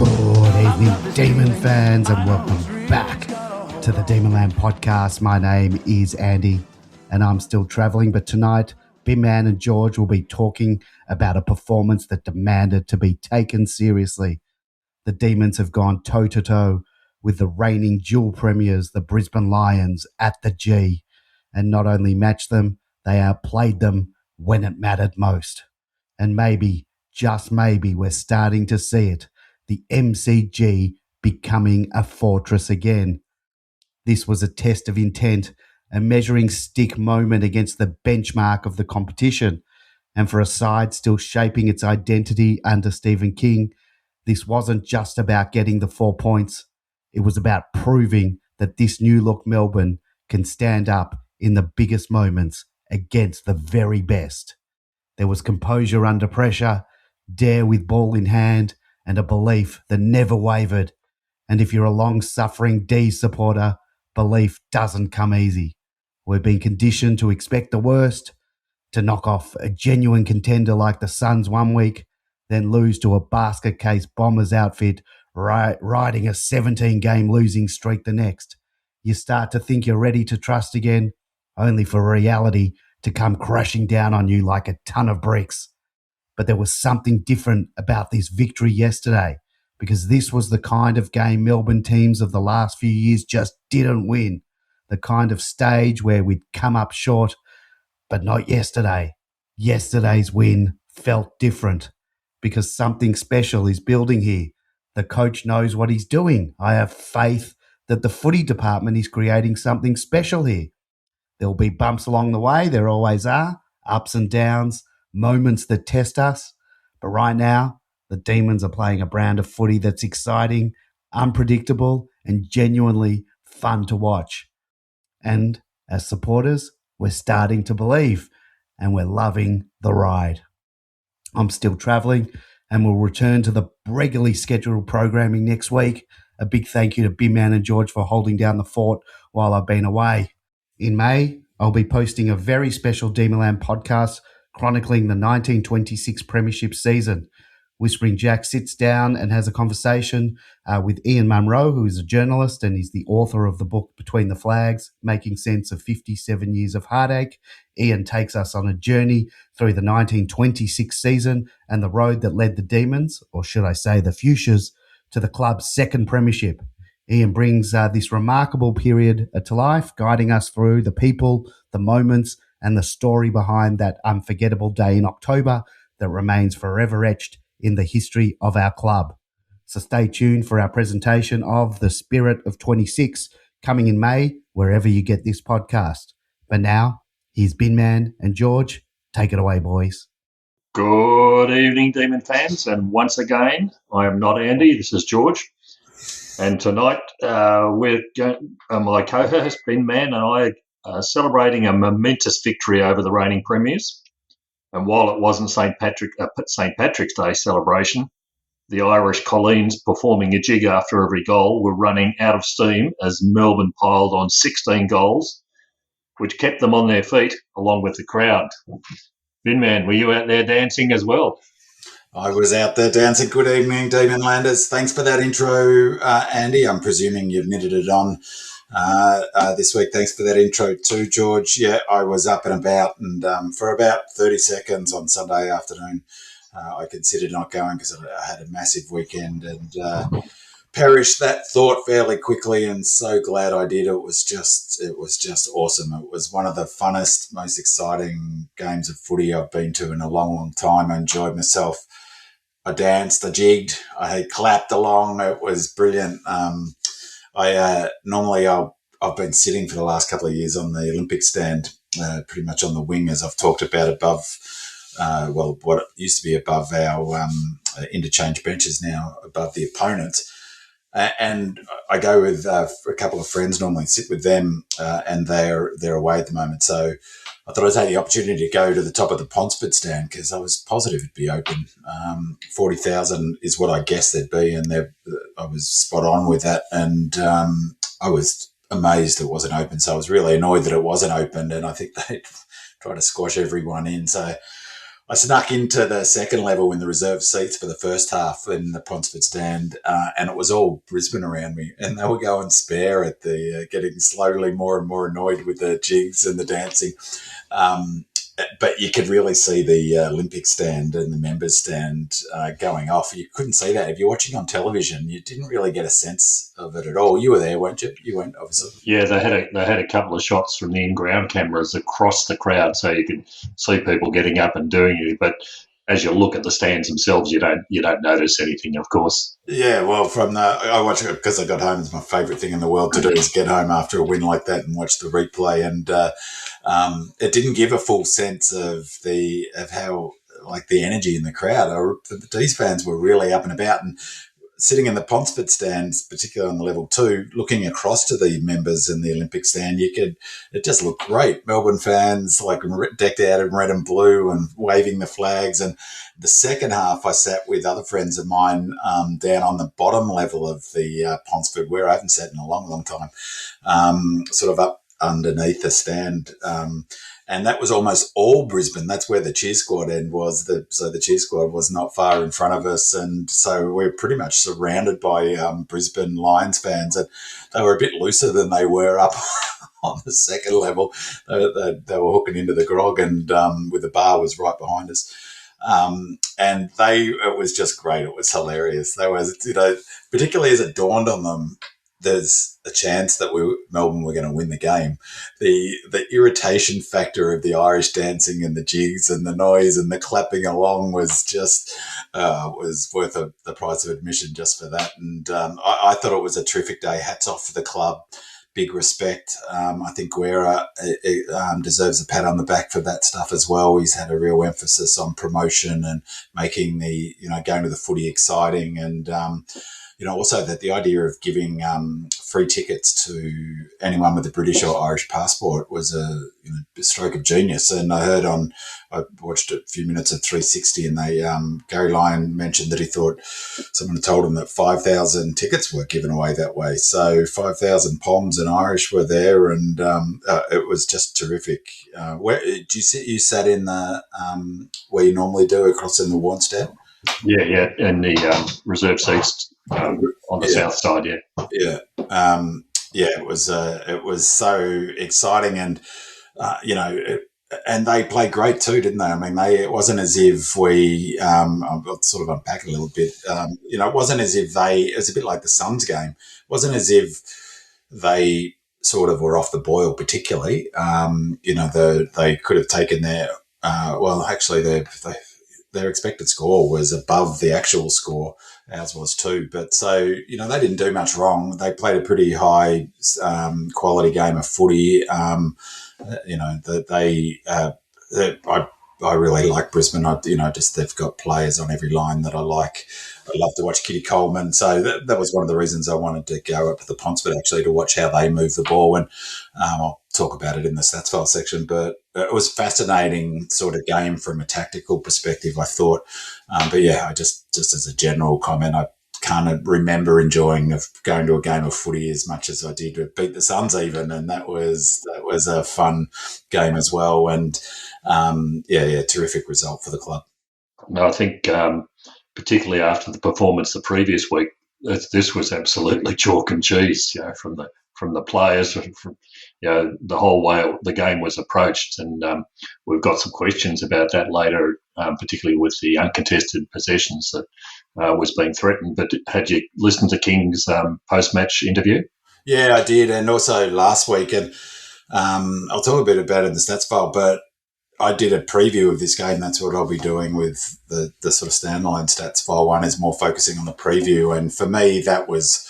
Good evening, Demon fans, and welcome back to the Demonland podcast. My name is Andy, and I'm still travelling, but tonight, Binman and George will be talking about a performance that demanded to be taken seriously. The Demons have gone toe-to-toe with the reigning dual premiers, the Brisbane Lions, at the G, and not only matched them, they outplayed them when it mattered most. And maybe, just maybe, we're starting to see it. The MCG becoming a fortress again. This was a test of intent, a measuring stick moment against the benchmark of the competition. And for a side still shaping its identity under Stephen King, this wasn't just about getting the 4 points. It was about proving that this new look Melbourne can stand up in the biggest moments against the very best. There was composure under pressure, dare with ball in hand, and a belief that never wavered. And if you're a long-suffering D supporter, belief doesn't come easy. We've been conditioned to expect the worst, to knock off a genuine contender like the Suns one week, then lose to a basket case Bombers outfit riding a 17-game losing streak the next. You start to think you're ready to trust again, only for reality to come crashing down on you like a ton of bricks. But there was something different about this victory yesterday, because this was the kind of game Melbourne teams of the last few years just didn't win. The kind of stage where we'd come up short, but not yesterday. Yesterday's win felt different, because something special is building here. The coach knows what he's doing. I have faith that the footy department is creating something special here. There'll be bumps along the way. There always are. Ups and downs, moments that test us. But right now, the Demons are playing a brand of footy that's exciting, unpredictable, and genuinely fun to watch. And as supporters, we're starting to believe, and we're loving the ride. I'm still travelling, and we'll return to the regularly scheduled programming next week. A big thank you to Binman and George for holding down the fort while I've been away. In May, I'll be posting a very special Demonland podcast chronicling the 1926 Premiership season. Whispering Jack sits down and has a conversation with Ian Munro, who is a journalist and is the author of the book Between the Flags, Making Sense of 57 Years of Heartache. Ian takes us on a journey through the 1926 season and the road that led the Demons, or should I say the Fuchsias, to the club's second premiership. Ian brings this remarkable period to life, guiding us through the people, the moments, and the story behind that unforgettable day in October that remains forever etched in the history of our club. So stay tuned for our presentation of The Spirit of 26 coming in May, wherever you get this podcast. But now, here's Binman and George. Take it away, boys. Good evening, Demon fans. And once again, I am not Andy. This is George. And tonight, my co-host, Binman, and I are celebrating a momentous victory over the reigning premiers. And while it wasn't St. Patrick's Day celebration, the Irish Colleens performing a jig after every goal were running out of steam as Melbourne piled on 16 goals, which kept them on their feet along with the crowd. Binman, were you out there dancing as well? I was out there dancing. Good evening, Demonlanders. Thanks for that intro, Andy. I'm presuming you've knitted it on this week. Thanks for that intro too, George. Yeah, I was up and about, and for about 30 seconds on Sunday afternoon, I considered not going because I had a massive weekend and perished that thought fairly quickly, and so glad I did. It was just awesome. It was one of the funnest, most exciting games of footy I've been to in a long, long time. I enjoyed myself. I danced, I jigged, I clapped along. It was brilliant. I've been sitting for the last couple of years on the Olympic stand, pretty much on the wing, as I've talked about, above, what used to be above our interchange benches, now above the opponents. And I go with a couple of friends, normally sit with them, and they're away at the moment. So I thought I'd take the opportunity to go to the top of the Ponsford stand because I was positive it'd be open. 40,000 is what I guessed there'd be, and I was spot on with that. And I was amazed it wasn't open. So I was really annoyed that it wasn't opened, and I think they tried to squash everyone in. So I snuck into the second level in the reserve seats for the first half in the Ponsford stand, and it was all Brisbane around me, and they were going spare at the getting slowly more and more annoyed with the jigs and the dancing. But you could really see the Olympic stand and the members stand going off. You couldn't see that. If you're watching on television, you didn't really get a sense of it at all. You were there, weren't you? You weren't, obviously. Yeah, they had a couple of shots from the in-ground cameras across the crowd, so you could see people getting up and doing it. But as you look at the stands themselves, you don't notice anything, of course. Yeah, well, I watch it because I got home. It's my favourite thing in the world to do is get home after a win like that and watch the replay. And it didn't give a full sense of how like the energy in the crowd. The D's fans were really up and about, and sitting in the Ponsford stands, particularly on the level 2, looking across to the members in the Olympic stand, it just looked great. Melbourne fans like decked out in red and blue and waving the flags. And the second half, I sat with other friends of mine down on the bottom level of the Ponsford, where I haven't sat in a long, long time, sort of up underneath the stand. And that was almost all Brisbane. That's where the cheer squad end was. So the cheer squad was not far in front of us. And so we're pretty much surrounded by Brisbane Lions fans. And they were a bit looser than they were up on the second level. They were hooking into the grog, and with the bar was right behind us. And it was just great. It was hilarious. They was, particularly as it dawned on them, there's a chance that Melbourne were going to win the game. The irritation factor of the Irish dancing and the jigs and the noise and the clapping along was just was worth the price of admission just for that. And I thought it was a terrific day. Hats off for the club. Big respect. I think Guerra deserves a pat on the back for that stuff as well. He's had a real emphasis on promotion and making going to the footy exciting, and also that the idea of giving free tickets to anyone with a British or Irish passport was a stroke of genius. And I watched a few minutes of 360, and Gary Lyon mentioned that he thought someone had told him that 5,000 tickets were given away that way. So 5,000 Poms and Irish were there, and it was just terrific. Where did you sit? You sat in the where you normally do, across in the Warren stand? Yeah, and the reserve seats on the south side. Yeah. It was so exciting, and and they played great too, didn't they? I mean, it wasn't as if I'll sort of unpack it a little bit. It wasn't as if it was a bit like the Suns game. It wasn't as if they sort of were off the boil particularly. They could have taken their expected score was above the actual score. Ours was too. But so, they didn't do much wrong. They played a pretty high quality game of footy. I really like Brisbane. They've got players on every line that I like. I love to watch Kitty Coleman. So that was one of the reasons I wanted to go up to the Ponsford actually to watch how they move the ball. And I'll talk about it in the stats file section. But it was a fascinating sort of game from a tactical perspective, I thought. I just as a general comment, I can't remember enjoying going to a game of footy as much as I did with Beat the Suns even, and that was a fun game as well. And terrific result for the club. No, I think particularly after the performance the previous week, this was absolutely chalk and cheese. From the players, from the whole way the game was approached, and we've got some questions about that later, particularly with the uncontested possessions that was being threatened. But had you listened to King's post-match interview? Yeah, I did, and also last week, and I'll talk a bit about it in the stats file, but I did a preview of this game. That's what I'll be doing with the sort of standalone stats file. One is more focusing on the preview, and for me, that was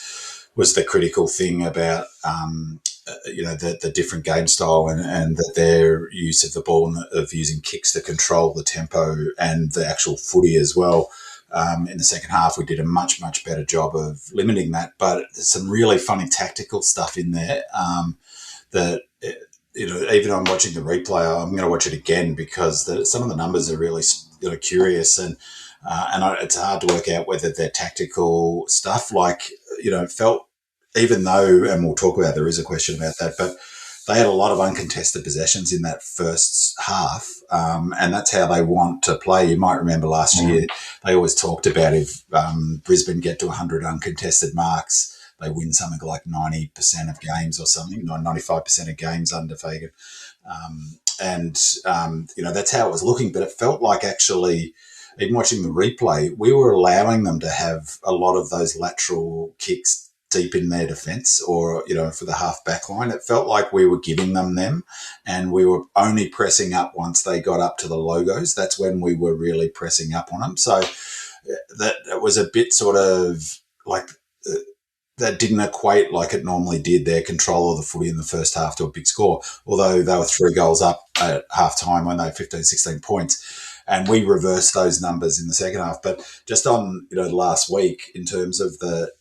the critical thing about the different game style and that their use of the ball and of using kicks to control the tempo and the actual footy as well. In the second half, we did a much, much better job of limiting that. But there's some really funny tactical stuff in there even I'm watching the replay, I'm going to watch it again because some of the numbers are really curious, and it's hard to work out whether they're tactical stuff. Felt, even though, and we'll talk about, there is a question about that, but they had a lot of uncontested possessions in that first half, and that's how they want to play. You might remember last year they always talked about if Brisbane get to 100 uncontested marks, they win something like 90% of games or something, 95% of games under Fagan. That's how it was looking, but it felt like actually, even watching the replay, we were allowing them to have a lot of those lateral kicks deep in their defence or, for the half back line. It felt like we were giving them and we were only pressing up once they got up to the logos. That's when we were really pressing up on them. So that was a bit sort of like that didn't equate like it normally did, their control of the footy in the first half to a big score, although they were 3 goals up at half time when they had 15, 16 points. And we reversed those numbers in the second half. But just on, last week in terms of the,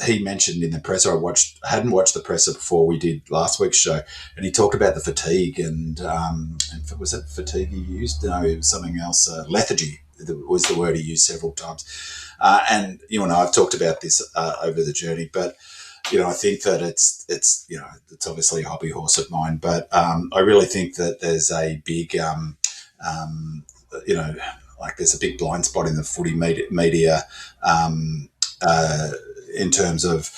he mentioned in the presser, I hadn't watched the presser before we did last week's show, and he talked about the fatigue and was it fatigue he used? No, it was something else. Lethargy was the word he used several times. And you and I have talked about this over the journey, but I think that it's obviously a hobby horse of mine, but I really think that there's a big there's a big blind spot in the footy media in terms of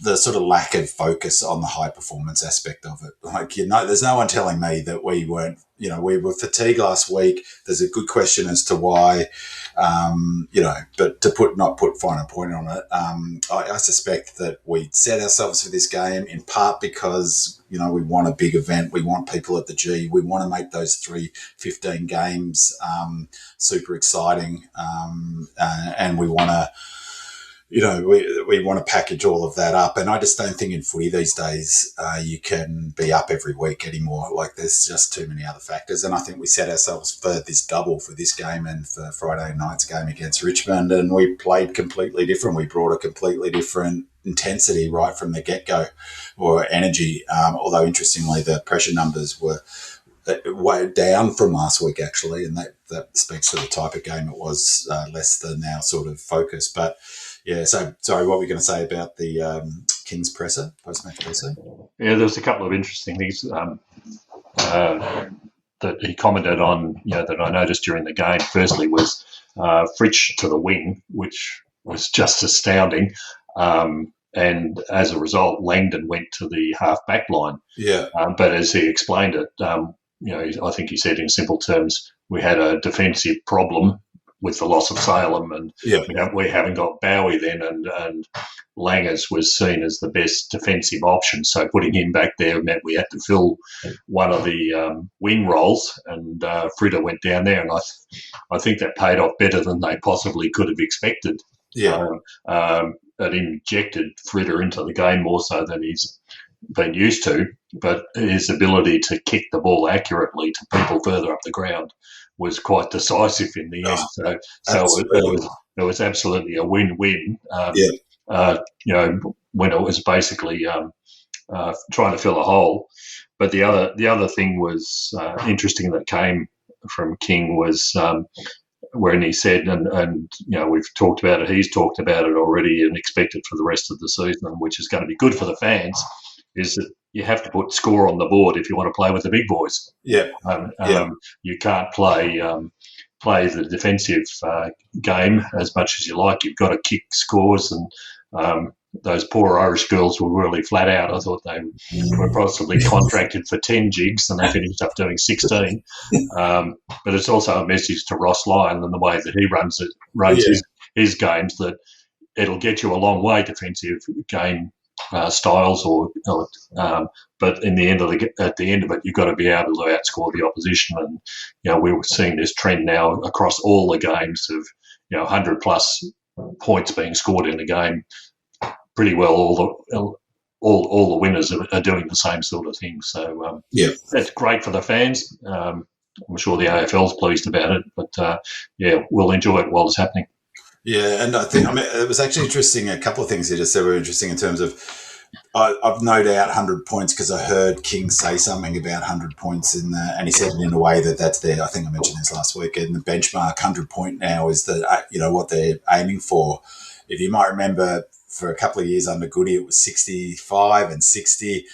the sort of lack of focus on the high performance aspect of it. Like, there's no one telling me that we weren't, we were fatigued last week. There's a good question as to why, but to not put finer point on it. I suspect that we set ourselves for this game in part because, we want a big event. We want people at the G. We want to make those 3-15 games super exciting. And we want to, we want to package all of that up. And I just don't think in footy these days you can be up every week anymore. Like, there's just too many other factors. And I think we set ourselves for this double for this game and for Friday night's game against Richmond, and we played completely different. We brought a completely different intensity right from the get-go, or energy, although interestingly the pressure numbers were way down from last week actually, and that speaks to the type of game it was, less than our sort of focus. But yeah, so sorry, what were we going to say about the King's presser, post-match presser? Yeah, there was a couple of interesting things that he commented on, that I noticed during the game. Firstly was Fritsch to the wing, which was just astounding. And as a result, Langdon went to the half-back line. Yeah. But as he explained it, I think he said in simple terms, we had a defensive problem with the loss of Salem, and we haven't got Bowie then, and Langers was seen as the best defensive option. So putting him back there meant we had to fill one of the wing roles, and Fritter went down there, and I think that paid off better than they possibly could have expected. Yeah. It injected Fritter into the game more so than he's been used to, but his ability to kick the ball accurately to people further up the ground was quite decisive in the end. So it was absolutely a win-win. When it was basically trying to fill a hole. But the other thing was interesting that came from King was when he said, and we've talked about it, he's talked about it already and expected for the rest of the season, which is going to be good for the fans, is that you have to put score on the board if you want to play with the big boys. Yeah. You can't play the defensive game as much as you like. You've got to kick scores, and those poor Irish girls were really flat out. I thought they were possibly contracted for 10 jigs and they finished up doing 16. But it's also a message to Ross Lyon and the way that he runs his games, that it'll get you a long way, defensive game styles, but at the end of it, you've got to be able to outscore the opposition. And we were seeing this trend now across all the games of 100 plus points being scored in a game. Pretty well, all the winners are doing the same sort of thing. So that's great for the fans. I'm sure the AFL's pleased about it, but we'll enjoy it while it's happening. Yeah, and I think it was actually interesting. A couple of things he just said were interesting in terms of I've no doubt 100 points, because I heard King say something about 100 points and he said it in a way that's there. I think I mentioned this last week. And the benchmark 100 point now is what they're aiming for. If you might remember, for a couple of years under Goody, it was 65 and 60.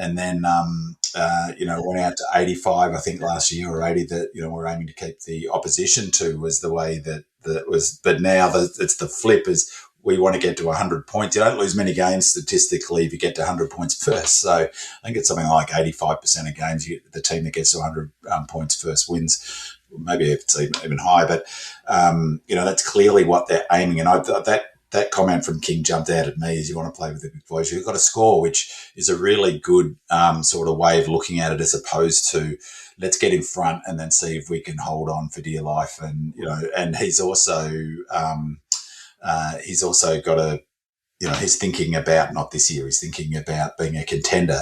and then went out to 85, I think last year, or 80 that we're aiming to keep the opposition to, was the way that was. But now it's the flip is. We want to get to 100 points. You don't lose many games statistically if you get to 100 points first. So I think it's something like 85% of games, the team that gets to 100 points first wins. Maybe it's even higher. But, that's clearly what they're aiming. And that comment from King jumped out at me is you want to play with the big boys. You've got to score, which is a really good sort of way of looking at it, as opposed to let's get in front and then see if we can hold on for dear life. And, and he's also got he's thinking about not this year. He's thinking about being a contender,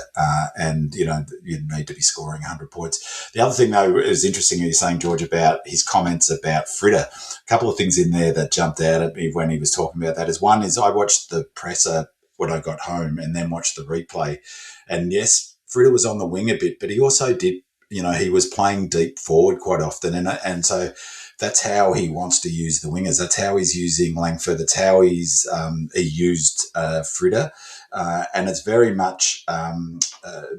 and you need to be scoring 100 points. The other thing, though, is interesting. You're saying, George, about his comments about Fritter. A couple of things in there that jumped out at me when he was talking about that. One is I watched the presser when I got home, and then watched the replay. And yes, Fritter was on the wing a bit, but he also did. He was playing deep forward quite often, and so. That's how he wants to use the wingers. That's how he's using Langford. That's how he used Fritter. And it's very much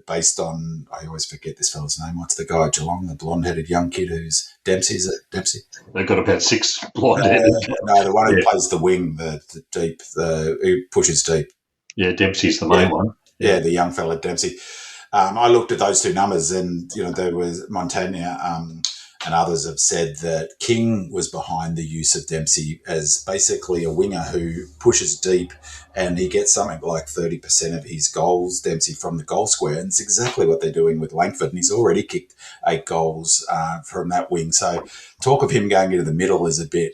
based on, I always forget this fella's name. What's the guy at Geelong, the blonde-headed young kid who's Dempsey? Is it Dempsey? They've got about 6 blonde-headed. No, the one who plays the wing, the deep, who pushes deep. Yeah, Dempsey's the main one. Yeah, the young fella, Dempsey. I looked at those two numbers, and, there was Montagna and others have said that King was behind the use of Dempsey as basically a winger who pushes deep, and he gets something like 30% of his goals, Dempsey, from the goal square. And it's exactly what they're doing with Langford, and he's already kicked 8 goals from that wing. So talk of him going into the middle is a bit,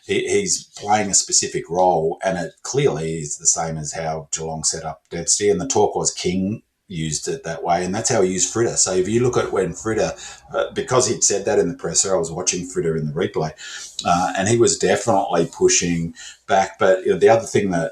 he's playing a specific role, and it clearly is the same as how Geelong set up Dempsey. And the talk was King used it that way, and that's how he used Fritter. So if you look at when Fritter, because he'd said that in the presser, I was watching Fritter in the replay, and he was definitely pushing back. But the other thing that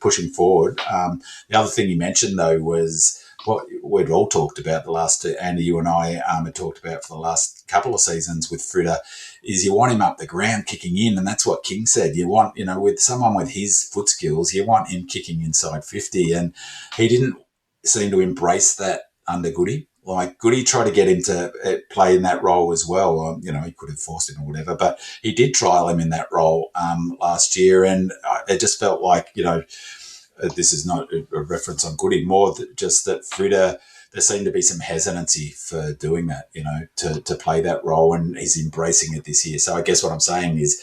pushing forward, the other thing he mentioned though was what we'd all talked about the last, Andy, you and I had talked about for the last couple of seasons with Fritter, is you want him up the ground kicking in, and that's what King said. You want, with someone with his foot skills, you want him kicking inside 50, and he didn't seem to embrace that under Goody. Like Goody tried to get him to play in that role as well. He could have forced him or whatever, but he did trial him in that role last year, and it just felt like, this is not a reference on Goody, more just that Fritter, there seemed to be some hesitancy for doing that, to play that role, and he's embracing it this year. So I guess what I'm saying is,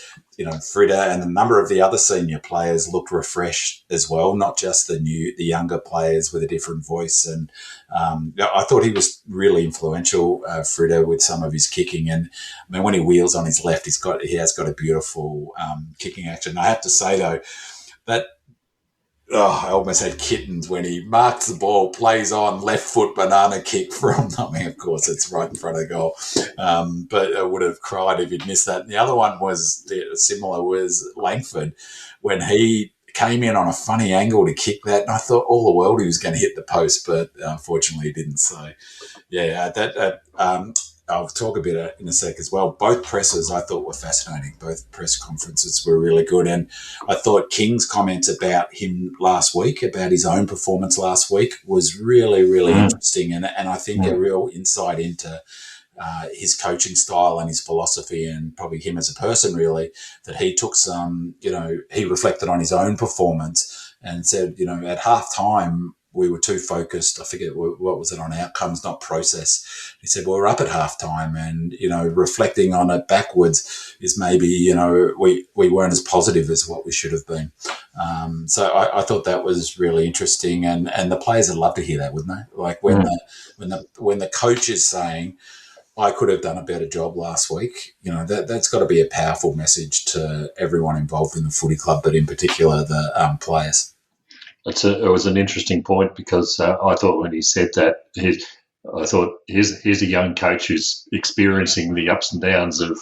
Fritter and a number of the other senior players looked refreshed as well, not just the younger players with a different voice. And I thought he was really influential, Fritter, with some of his kicking. And I mean, when he wheels on his left, he has got a beautiful kicking action. I have to say though that. I almost had kittens when he marks the ball, plays on left foot banana kick from, of course, it's right in front of goal. But I would have cried if he'd missed that. And the other one was similar, was Langford, when he came in on a funny angle to kick that. And I thought all the world he was going to hit the post, but unfortunately he didn't. So, I'll talk a bit in a sec as well. Both presses I thought were fascinating. Both press conferences were really good. And I thought King's comments about him last week, about his own performance last week, was really, really interesting. And I think a real insight into his coaching style and his philosophy, and probably him as a person, really, that he took some, he reflected on his own performance and said, at half time, we were too focused. I forget what was it, on outcomes, not process. He said, well, we're up at halftime, and, reflecting on it backwards is maybe, we weren't as positive as what we should have been. So I thought that was really interesting, and the players would love to hear that, wouldn't they? Like when the coach is saying, I could have done a better job last week, that's got to be a powerful message to everyone involved in the footy club, but in particular the players. It was an interesting point, because I thought when he said that, I thought here's a young coach who's experiencing the ups and downs of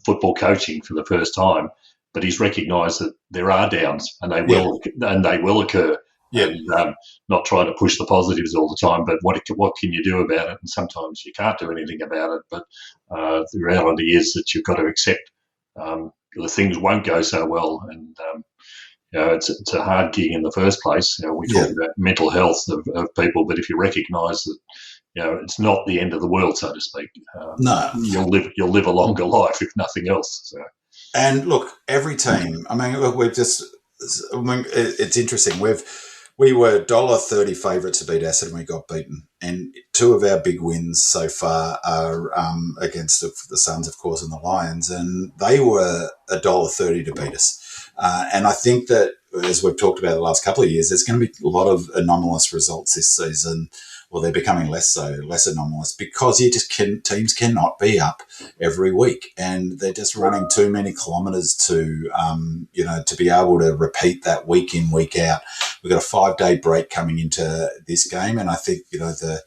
football coaching for the first time, but he's recognised that there are downs, and they will occur. Yeah. And not trying to push the positives all the time, but what can you do about it? And sometimes you can't do anything about it. But the reality is that you've got to accept the things won't go so well, and it's a hard gig in the first place. We talk about mental health of people, but if you recognise that, it's not the end of the world, so to speak. No, you'll live a longer life if nothing else. So. And look, every team. I mean, look, it's interesting. We were $1.30 favourites to beat Acid, and we got beaten. And two of our big wins so far are against the Suns, of course, and the Lions, and they were $1.30 to beat us. And I think that, as we've talked about the last couple of years, there's going to be a lot of anomalous results this season. Well, they're becoming less anomalous, because teams cannot be up every week, and they're just running too many kilometres to be able to repeat that week in, week out. We've got a 5-day break coming into this game, and I think the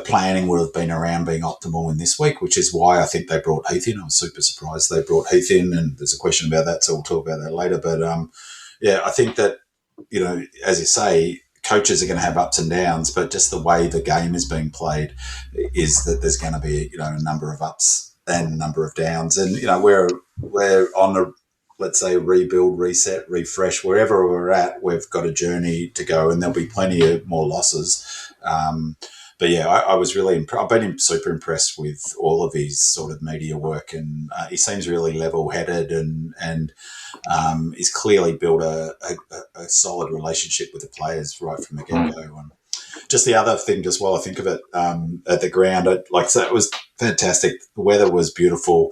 planning would have been around being optimal in this week, which is why I think they brought Heath in. I was super surprised they brought Heath in, and there's a question about that, so we'll talk about that later. But I think that, as you say, coaches are going to have ups and downs, but just the way the game is being played is that there's going to be, a number of ups and a number of downs. And, we're on a, let's say, rebuild, reset, refresh, wherever we're at, we've got a journey to go, and there'll be plenty of more losses. But yeah, I was really I've been super impressed with all of his sort of media work, and he seems really level-headed, and he's clearly built a solid relationship with the players right from the get-go. And just the other thing, just while I think of it, at the ground, it was fantastic. The weather was beautiful,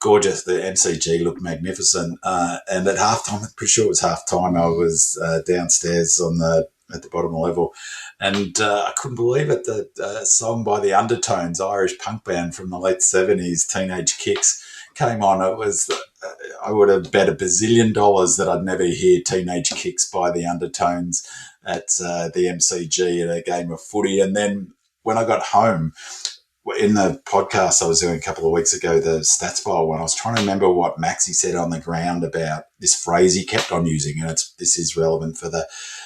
gorgeous. The MCG looked magnificent. And at halftime, I'm pretty sure it was halftime, I was downstairs at the bottom level, and I couldn't believe it. The song by the Undertones, Irish punk band from the late 70s, Teenage Kicks, came on. It was, I would have bet $1 bazillion that I'd never hear Teenage Kicks by the Undertones at the MCG at a game of footy. And then when I got home, in the podcast I was doing a couple of weeks ago, the stats file one, I was trying to remember what Maxi said on the ground about this phrase he kept on using, and this is relevant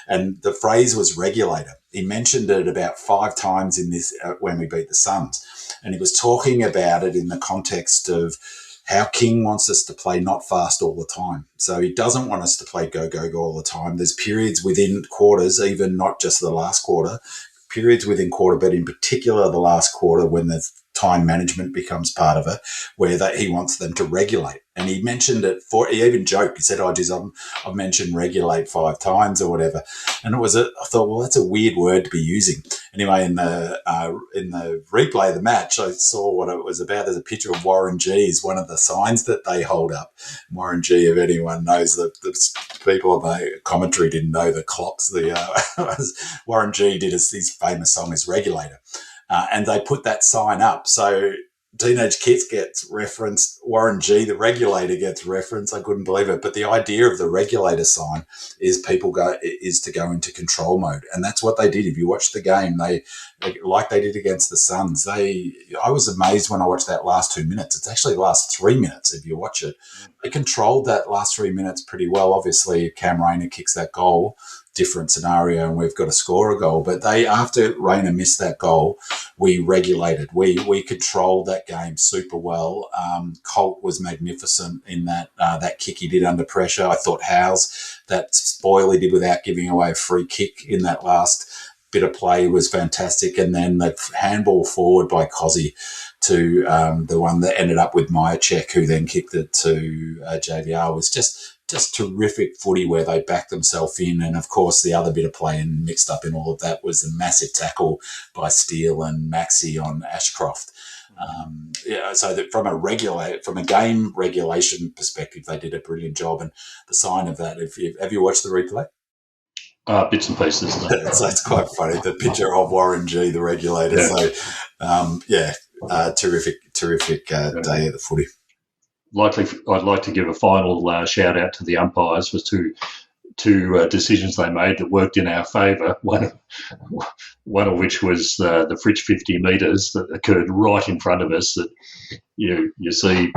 and the phrase was regulator. He mentioned it about 5 times in this when we beat the Suns, and he was talking about it in the context of how King wants us to play not fast all the time. So he doesn't want us to play go, go, go all the time. There's periods within quarters, even not just the last quarter, periods within quarter, but in particular the last quarter, when the time management becomes part of it, where he wants them to regulate. And he mentioned it he even joked. He said, I've mentioned regulate 5 times or whatever. And I thought, well, that's a weird word to be using. Anyway, in the replay of the match, I saw what it was about. There's a picture of Warren G is one of the signs that they hold up. Warren G, if anyone knows, the people on the commentary didn't know the clocks. Warren G did his famous song is Regulator. And they put that sign up. So Teenage Kicks gets referenced. Warren G, the regulator, gets referenced. I couldn't believe it. But the idea of the regulator sign is to go into control mode. And that's what they did. If you watch the game, like they did against the Suns, I was amazed when I watched that last 2 minutes. It's actually the last 3 minutes if you watch it. They controlled that last 3 minutes pretty well. Obviously, Cam Rayner kicks that goal, different scenario, and we've got to score a goal. But after Rayner missed that goal, we regulated. We controlled that game super well. Colt was magnificent in that kick he did under pressure. I thought Howes, that spoil he did without giving away a free kick in that last bit of play was fantastic. And then the handball forward by Cozzy to the one that ended up with Myercheck, who then kicked it to JVR, was just terrific footy where they backed themselves in. And, of course, the other bit of play and mixed up in all of that was the massive tackle by Steele and Maxi on Ashcroft. So that from a game regulation perspective, they did a brilliant job. And the sign of that, have you watched the replay? Bits and pieces. So it's quite funny, the picture of Warren G, the regulator. Yeah. So, terrific day at the footy. I'd like to give a final shout out to the umpires for two decisions they made that worked in our favour. One of which was the Fritsch 50 metres that occurred right in front of us, that you see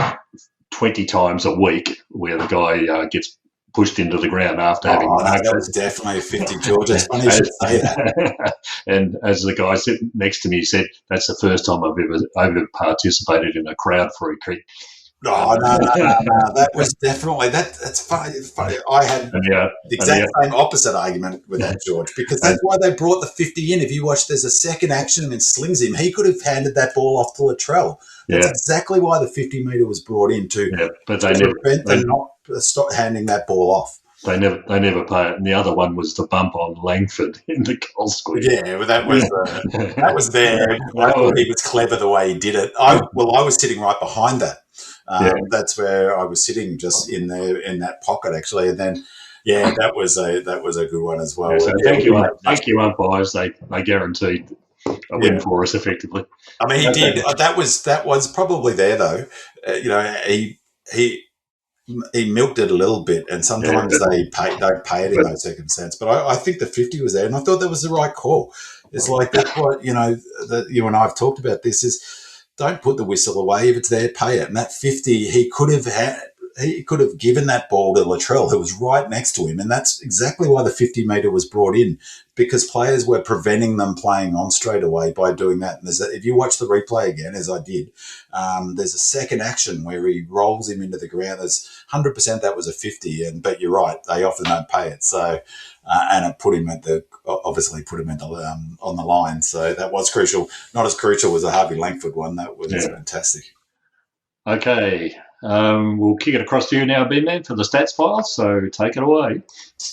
20 times a week, where the guy gets pushed into the ground after having. That was definitely a 50, George. It's funny you should say that. And as the guy sitting next to me said, that's the first time I've ever participated in a crowd free kick. No. That was definitely That's funny. It's funny. I had the exact same opposite argument with that, George, because that's why they brought the 50 in. If you watch, there's a second action and slings him. He could have handed that ball off to Latrell. That's exactly why the 50 metre was brought in to prevent them not stop handing that ball off. They never pay it, and the other one was the bump on Langford in the goal square. Yeah, well, that was there. I thought he was clever the way he did it. I was sitting right behind that. That's where I was sitting, just in that pocket actually, and then that was a good one as well. Yeah, so thank you, umpires. They guaranteed a win for us effectively. I mean, he did. That was probably there though. He milked it a little bit, and sometimes they don't pay it in those circumstances. But I think the 50 was there, and I thought that was the right call. It's like that's what you and I have talked about. This is, don't put the whistle away if it's there, pay it. And that 50, he could have given that ball to Latrell, who was right next to him, and that's exactly why the 50 metre was brought in, because players were preventing them playing on straight away by doing that. And if you watch the replay again, as I did, there's a second action where he rolls him into the ground. There's 100% that was a 50, but you're right, they often don't pay it. So, and it obviously put him on the line. So that was crucial. Not as crucial as the Harvey Langford one. That was fantastic. Okay. We'll kick it across to you now, Binman, for the stats file. So take it away.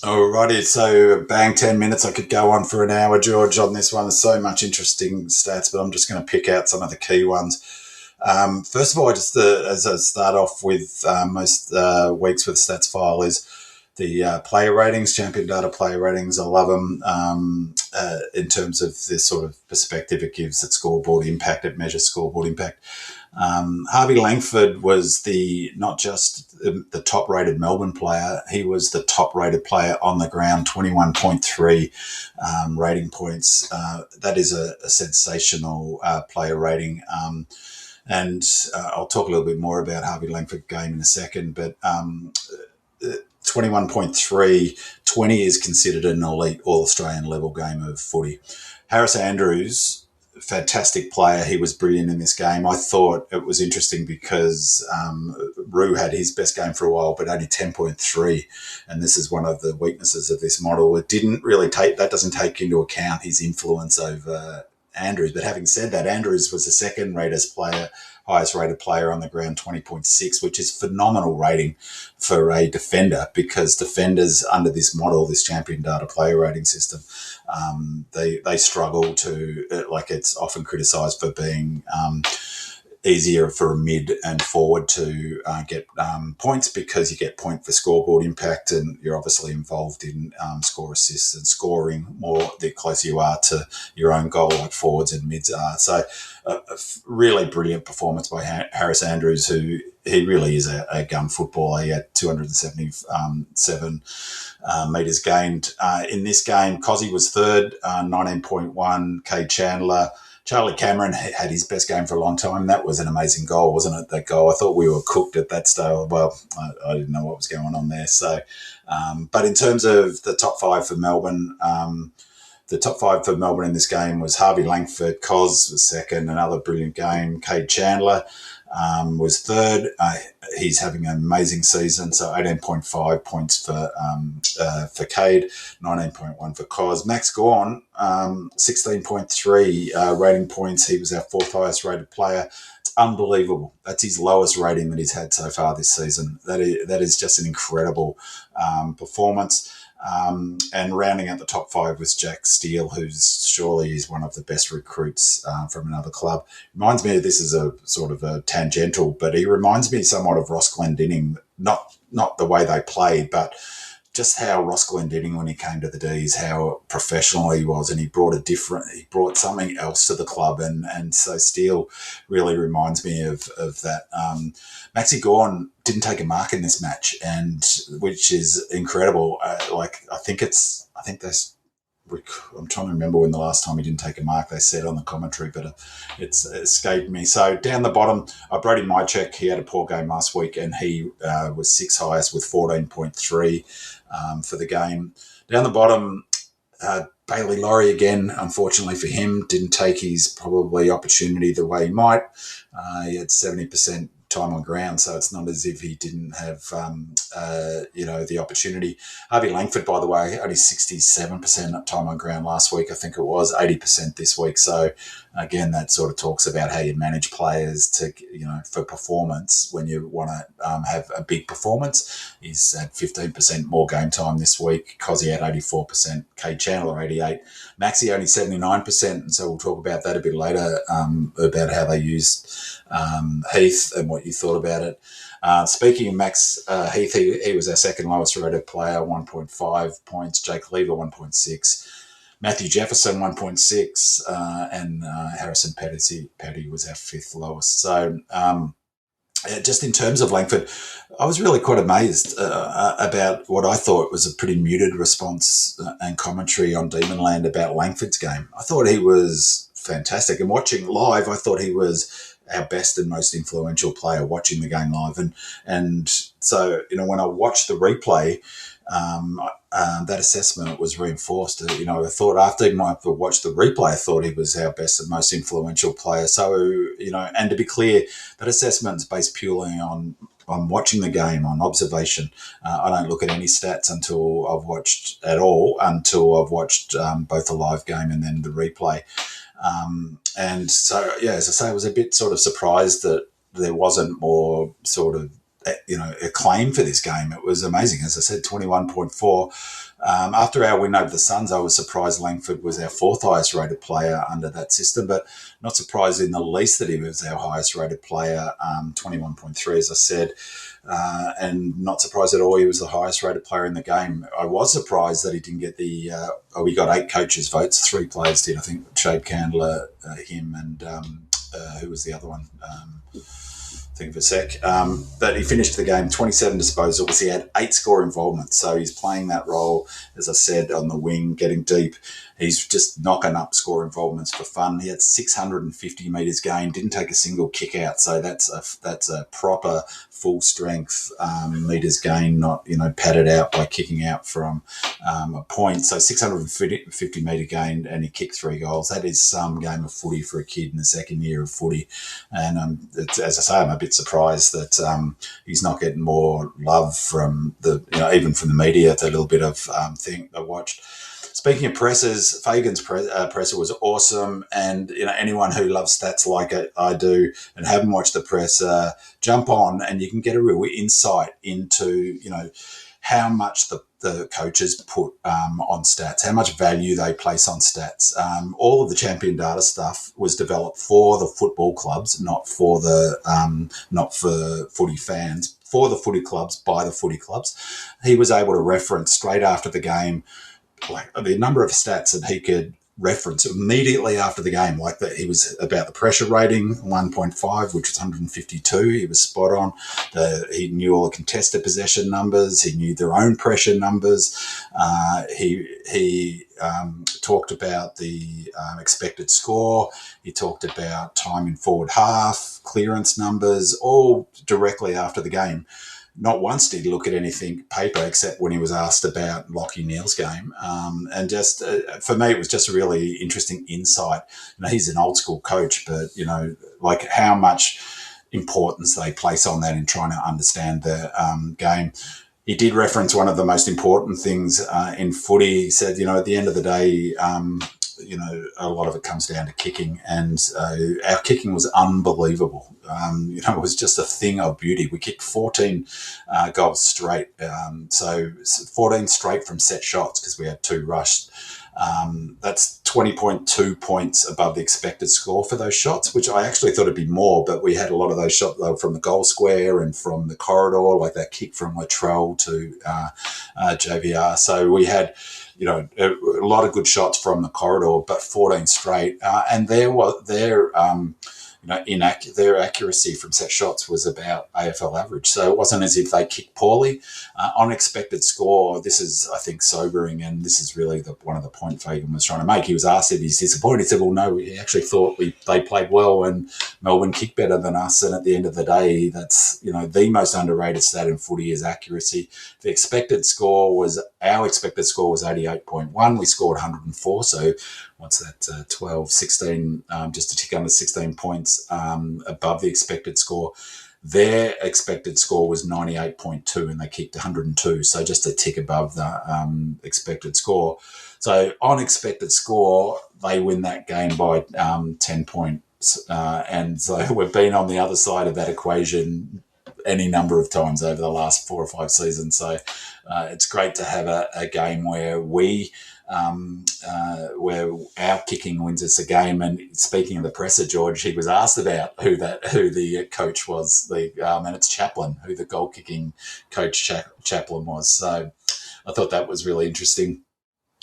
Alrighty, so bang, 10 minutes. I could go on for an hour, George, on this one. There's so much interesting stats, but I'm just going to pick out some of the key ones. First of all, just as I start off with most weeks with the stats file, is the player ratings, champion data player ratings. I love them in terms of this sort of perspective it gives at scoreboard impact. It measures scoreboard impact. Harvey Langford was not just the top-rated Melbourne player, he was the top-rated player on the ground, 21.3 rating points. That is a sensational player rating. And I'll talk a little bit more about Harvey Langford game in a second, but 21.3, 20 is considered an elite All-Australian level game of footy. Harris Andrews, fantastic player. He was brilliant in this game. I thought it was interesting because Roo had his best game for a while, but only 10.3. And this is one of the weaknesses of this model. It doesn't take into account his influence over Andrews. But having said that, Andrews was the second highest rated player on the ground, 20.6, which is phenomenal rating for a defender, because defenders under this model, this champion data player rating system, they struggle to, it's often criticised for being easier for a mid and forward to get points, because you get point for scoreboard impact, and you're obviously involved in score assists and scoring more the closer you are to your own goal, like forwards and mids are. So a really brilliant performance by Harris Andrews, who he really is a gun footballer. He had 277 metres gained. In this game, Cozzy was third, 19.1. Cade Chandler. Charlie Cameron had his best game for a long time. That was an amazing goal, wasn't it? That goal. I thought we were cooked at that stage. Well, I didn't know what was going on there. So, but in terms of the top five for Melbourne, in this game was Harvey Langford. Cos was second, another brilliant game. Cade Chandler was third. He's having an amazing season. So 18.5 points for Cade, 19.1 for Cos. Max Gawn, 16.3 rating points. He was our fourth highest rated player. It's unbelievable. That's his lowest rating that he's had so far this season. That is just an incredible performance. And rounding out the top five was Jack Steele, who's surely is one of the best recruits from another club. Reminds me, this is a sort of a tangential, but he reminds me somewhat of Ross Glendinning, not the way they played, but just how Ross Glendinning, when he came to the D's, how professional he was, and he brought something else to the club, and so Steele really reminds me of that. Maxi Gawn didn't take a mark in this match, and which is incredible. I'm trying to remember when the last time he didn't take a mark, they said on the commentary, but it's escaped me. So down the bottom, Brody Mychek, he had a poor game last week, and he was sixth highest with 14.3 for the game. Down the bottom, Bailey Laurie again, unfortunately for him, didn't take his probably opportunity the way he might. He had 70% time on ground, so it's not as if he didn't have, the opportunity. Harvey Langford, by the way, only 67% time on ground last week, I think it was, 80% this week. So, again, that sort of talks about how you manage players to, for performance when you want to have a big performance. He's had 15% more game time this week. Cozzy had 84%, Cade Chandler 88%, Maxi only 79%, and so we'll talk about that a bit later, about how they used Heath and what you thought about it. Speaking of Max Heath, he was our second lowest rated player, 1.5 points. Jake Lever, 1.6. Matthew Jefferson, 1.6. And Harrison Petty was our fifth lowest. So just in terms of Langford, I was really quite amazed about what I thought was a pretty muted response and commentary on Demonland about Langford's game. I thought he was fantastic. And watching live, I thought he was our best and most influential player watching the game live. And so, when I watched the replay, that assessment was reinforced. I thought after I watched the replay, I thought he was our best and most influential player. So, and to be clear, that assessment is based purely on watching the game, on observation. I don't look at any stats until I've watched both the live game and then the replay. And so, as I say, I was a bit sort of surprised that there wasn't more sort of, acclaim for this game. It was amazing. As I said, 21.4. After our win over the Suns, I was surprised Langford was our fourth highest rated player under that system, but not surprised in the least that he was our highest rated player, 21.3, as I said. And not surprised at all he was the highest rated player in the game. I was surprised that he didn't get we got 8 coaches' votes. 3 players did, I think. Shade Candler, him, and who was the other one? Think of a sec. But he finished the game 27 disposals. He had 8 score involvements. So he's playing that role, as I said, on the wing, getting deep. He's just knocking up score involvements for fun. He had 650 metres gained, didn't take a single kick out. So that's a proper full strength metres gained, not padded out by kicking out from a point. So 650 metre gained, and he kicked 3 goals. That is some game of footy for a kid in the second year of footy. And as I say, I'm a bit surprised that he's not getting more love from even from the media. The little bit of thing I watched. Speaking of pressers, Fagan's presser was awesome, and anyone who loves stats like I do and haven't watched the presser, jump on and you can get a real insight into how much the coaches put on stats, how much value they place on stats. All of the champion data stuff was developed for the football clubs, not for footy fans, for the footy clubs, by the footy clubs. He was able to reference straight after the game, like the number of stats that he could reference immediately after the game, like that he was about the pressure rating, 1.5, which was 152. He was spot on. He knew all the contested possession numbers. He knew their own pressure numbers. He talked about the expected score. He talked about time in forward half, clearance numbers, all directly after the game. Not once did he look at anything paper except when he was asked about Lachie Neale's game. And just for me, it was just a really interesting insight. He's an old school coach, but, like how much importance they place on that in trying to understand the game. He did reference one of the most important things in footy. He said, at the end of the day, a lot of it comes down to kicking, and our kicking was unbelievable. It was just a thing of beauty. We kicked 14 goals straight, so 14 straight from set shots because we had 2 rushed. That's 20.2 points above the expected score for those shots, which I actually thought it'd be more, but we had a lot of those shots from the goal square and from the corridor, like that kick from Latrell to JVR. So we had a lot of good shots from the corridor, but 14 straight. And their accuracy from set shots was about AFL average. So it wasn't as if they kicked poorly. Unexpected score, this is, I think, sobering, and this is really one of the point Fagan was trying to make. He was asked if he's disappointed. He said, well, no, he actually thought they played well and Melbourne kicked better than us. And at the end of the day, that's, the most underrated stat in footy is accuracy. Our expected score was 88.1. We scored 104. So what's that, 12, 16, just a tick under 16 points above the expected score. Their expected score was 98.2 and they kicked 102, so just a tick above the expected score. So on expected score, they win that game by 10 points. And so we've been on the other side of that equation any number of times over the last 4 or 5 seasons. So it's great to have a game where where our kicking wins us a game. And speaking of the presser, George, he was asked about who the coach was, and it's Chaplin, who the goal kicking coach Chaplin was. So I thought that was really interesting.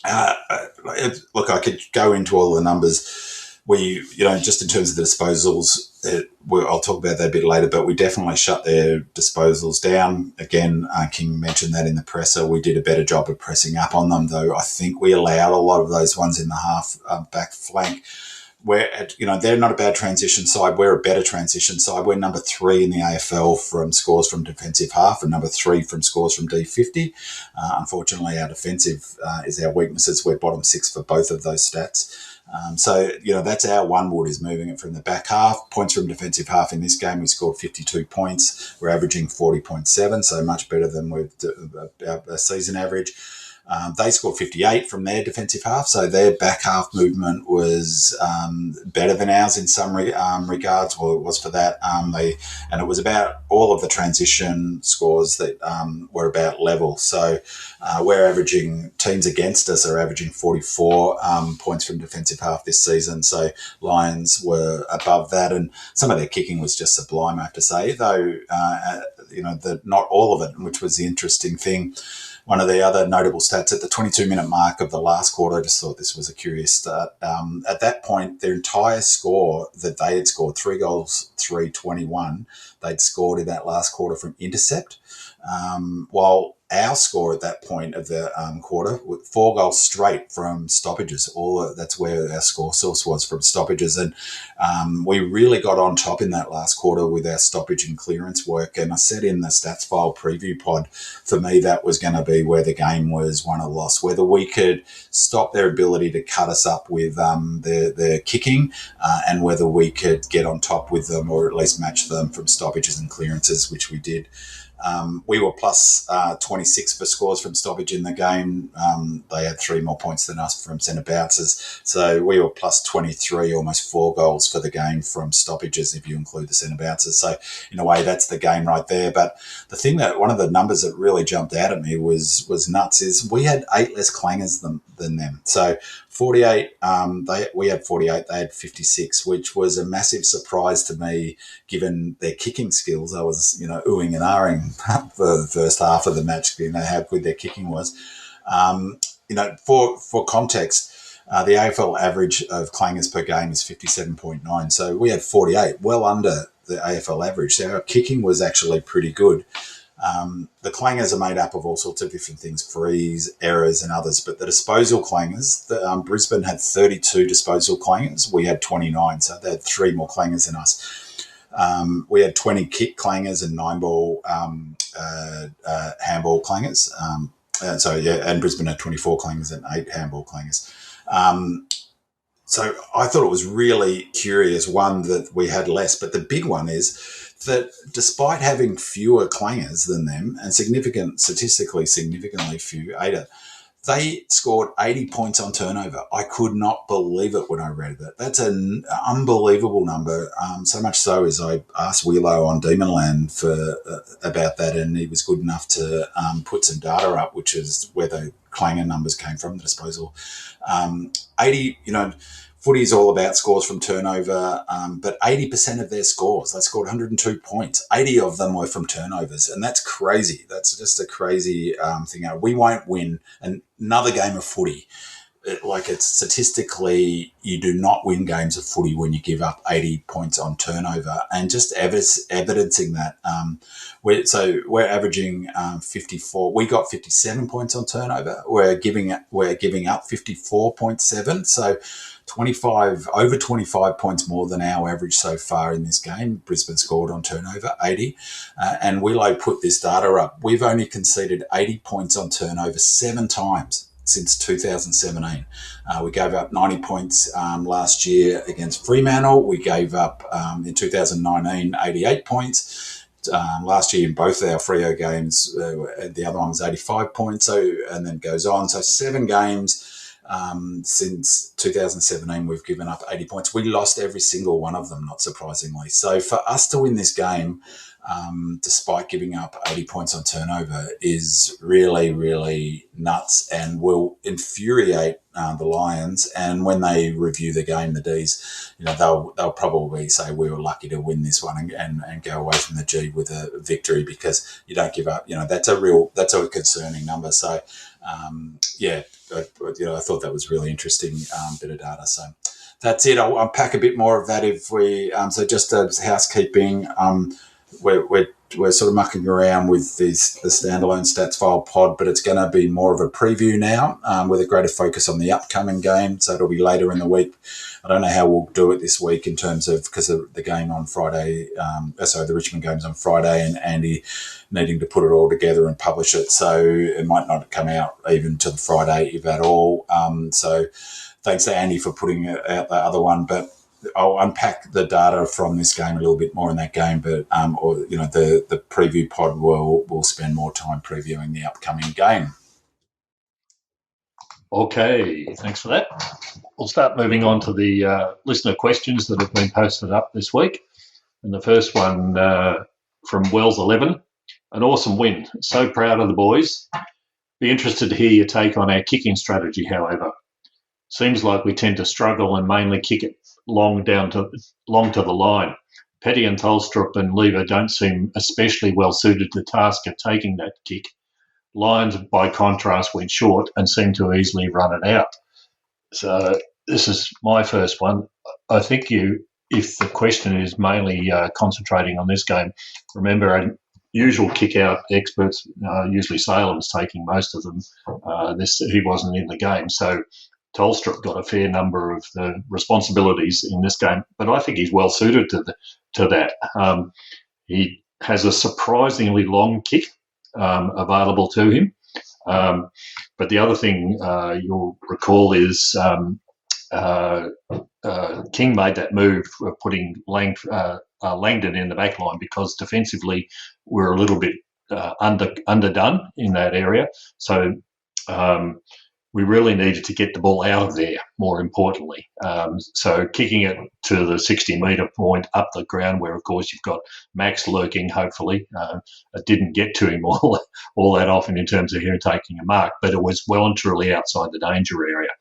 Look, I could go into all the numbers. Just in terms of the disposals, I'll talk about that a bit later, but we definitely shut their disposals down. Again, King mentioned that in the presser. We did a better job of pressing up on them, though. I think we allowed a lot of those ones in the half back flank. They're not a bad transition side. We're a better transition side. We're number 3 in the AFL from scores from defensive half and number 3 from scores from D50. Unfortunately, our defensive is our weaknesses. We're bottom 6 for both of those stats. That's our one wood, is moving it from the back half. Points from defensive half in this game, we scored 52 points. We're averaging 40.7, so much better than our season average. They scored 58 from their defensive half, so their back half movement was better than ours in some regards. Well, it was for that. And it was about all of the transition scores that were about level. So we're averaging, teams against us are averaging 44 points from defensive half this season. So Lions were above that, and some of their kicking was just sublime, I have to say, though, not all of it, which was the interesting thing. One of the other notable stats at the 22-minute mark of the last quarter, I just thought this was a curious stat. At that point, their entire score that they had scored, 3 goals, 3-21, they'd scored in that last quarter from intercept, while our score at that point of the quarter, with 4 goals straight from stoppages. That's where our score source was, from stoppages. And we really got on top in that last quarter with our stoppage and clearance work. And I said in the Stats File preview pod, for me, that was going to be where the game was won or lost, whether we could stop their ability to cut us up with their kicking and whether we could get on top with them or at least match them from stoppages and clearances, which we did. We were plus 26 for scores from stoppage in the game. They had 3 more points than us from centre bounces. So we were plus 23, almost 4 goals for the game from stoppages if you include the centre bounces. So in a way, that's the game right there. But one of the numbers that really jumped out at me was nuts, is we had 8 less clangers than them. So 48, we had 48, they had 56, which was a massive surprise to me, given their kicking skills. I was, oohing and ahhing for the first half of the match, how good their kicking was. For context, the AFL average of clangers per game is 57.9. So we had 48, well under the AFL average. So our kicking was actually pretty good. The clangers are made up of all sorts of different things, frees, errors and others, but the disposal clangers, Brisbane had 32 disposal clangers. We had 29, so they had 3 more clangers than us. We had 20 kick clangers and 9 ball handball clangers. And Brisbane had 24 clangers and 8 handball clangers. So I thought it was really curious, one, that we had less, but the big one is that despite having fewer clangers than them and statistically significantly fewer, they scored 80 points on turnover. I could not believe it when I read that. That's an unbelievable number. So much so as I asked Wheelo on Demonland about that, and he was good enough to put some data up, which is where the clanger numbers came from, the disposal. 80, footy is all about scores from turnover, but 80% of their scores, they scored 102 points. 80 of them were from turnovers, and that's crazy. That's just a crazy thing. We won't win another game of footy. It's statistically, you do not win games of footy when you give up 80 points on turnover, and just evidencing that. We're averaging 54. We got 57 points on turnover. We're giving up 54.7. So 25 points more than our average so far in this game. Brisbane scored on turnover 80, and Willow put this data up. We've only conceded 80 points on turnover 7 times since 2017. We gave up 90 points last year against Fremantle. We gave up in 2019 88 points. Last year in both our Freo games, the other one was 85 points, and then goes on. So 7 games since 2017, we've given up 80 points. We lost every single one of them, not surprisingly. So for us to win this game, despite giving up 80 points on turnover, is really, really nuts and will infuriate the Lions. And when they review the game, the Ds, they'll probably say we were lucky to win this one and go away from the G with a victory, because you don't give up. That's a concerning number. So I thought that was really interesting bit of data. So that's it. I'll unpack a bit more of that if we. So just as housekeeping. We're sort of mucking around with the standalone stats file pod, but it's going to be more of a preview now with a greater focus on the upcoming game. So it'll be later in the week. I don't know how we'll do it this week in terms of, because of the game on Friday. The Richmond game's on Friday, and Andy needing to put it all together and publish it. So it might not come out even till the Friday, if at all. So thanks to Andy for putting out the other one, but I'll unpack the data from this game a little bit more in that game, but the preview pod will spend more time previewing the upcoming game. Okay, thanks for that. We'll start moving on to the listener questions that have been posted up this week. And the first one from Wells 11, an awesome win. So proud of the boys. Be interested to hear your take on our kicking strategy, however. Seems like we tend to struggle and mainly kick it long to the line. Petty and Tolstrup and Lever don't seem especially well suited to the task of taking that kick. Lions, by contrast, went short and seemed to easily run it out. So this is my first one. I think if the question is mainly concentrating on this game, remember our usual kick-out experts, usually Salem's taking most of them. He wasn't in the game, so Tolstrup got a fair number of the responsibilities in this game, but I think he's well suited to that. He has a surprisingly long kick available to him. But the other thing you'll recall is King made that move of putting Langdon in the back line because defensively we're a little bit underdone in that area. So we really needed to get the ball out of there, more importantly. So kicking it to the 60-metre point up the ground where, of course, you've got Max lurking, hopefully. It didn't get to him all that often in terms of him taking a mark, but it was well and truly outside the danger area.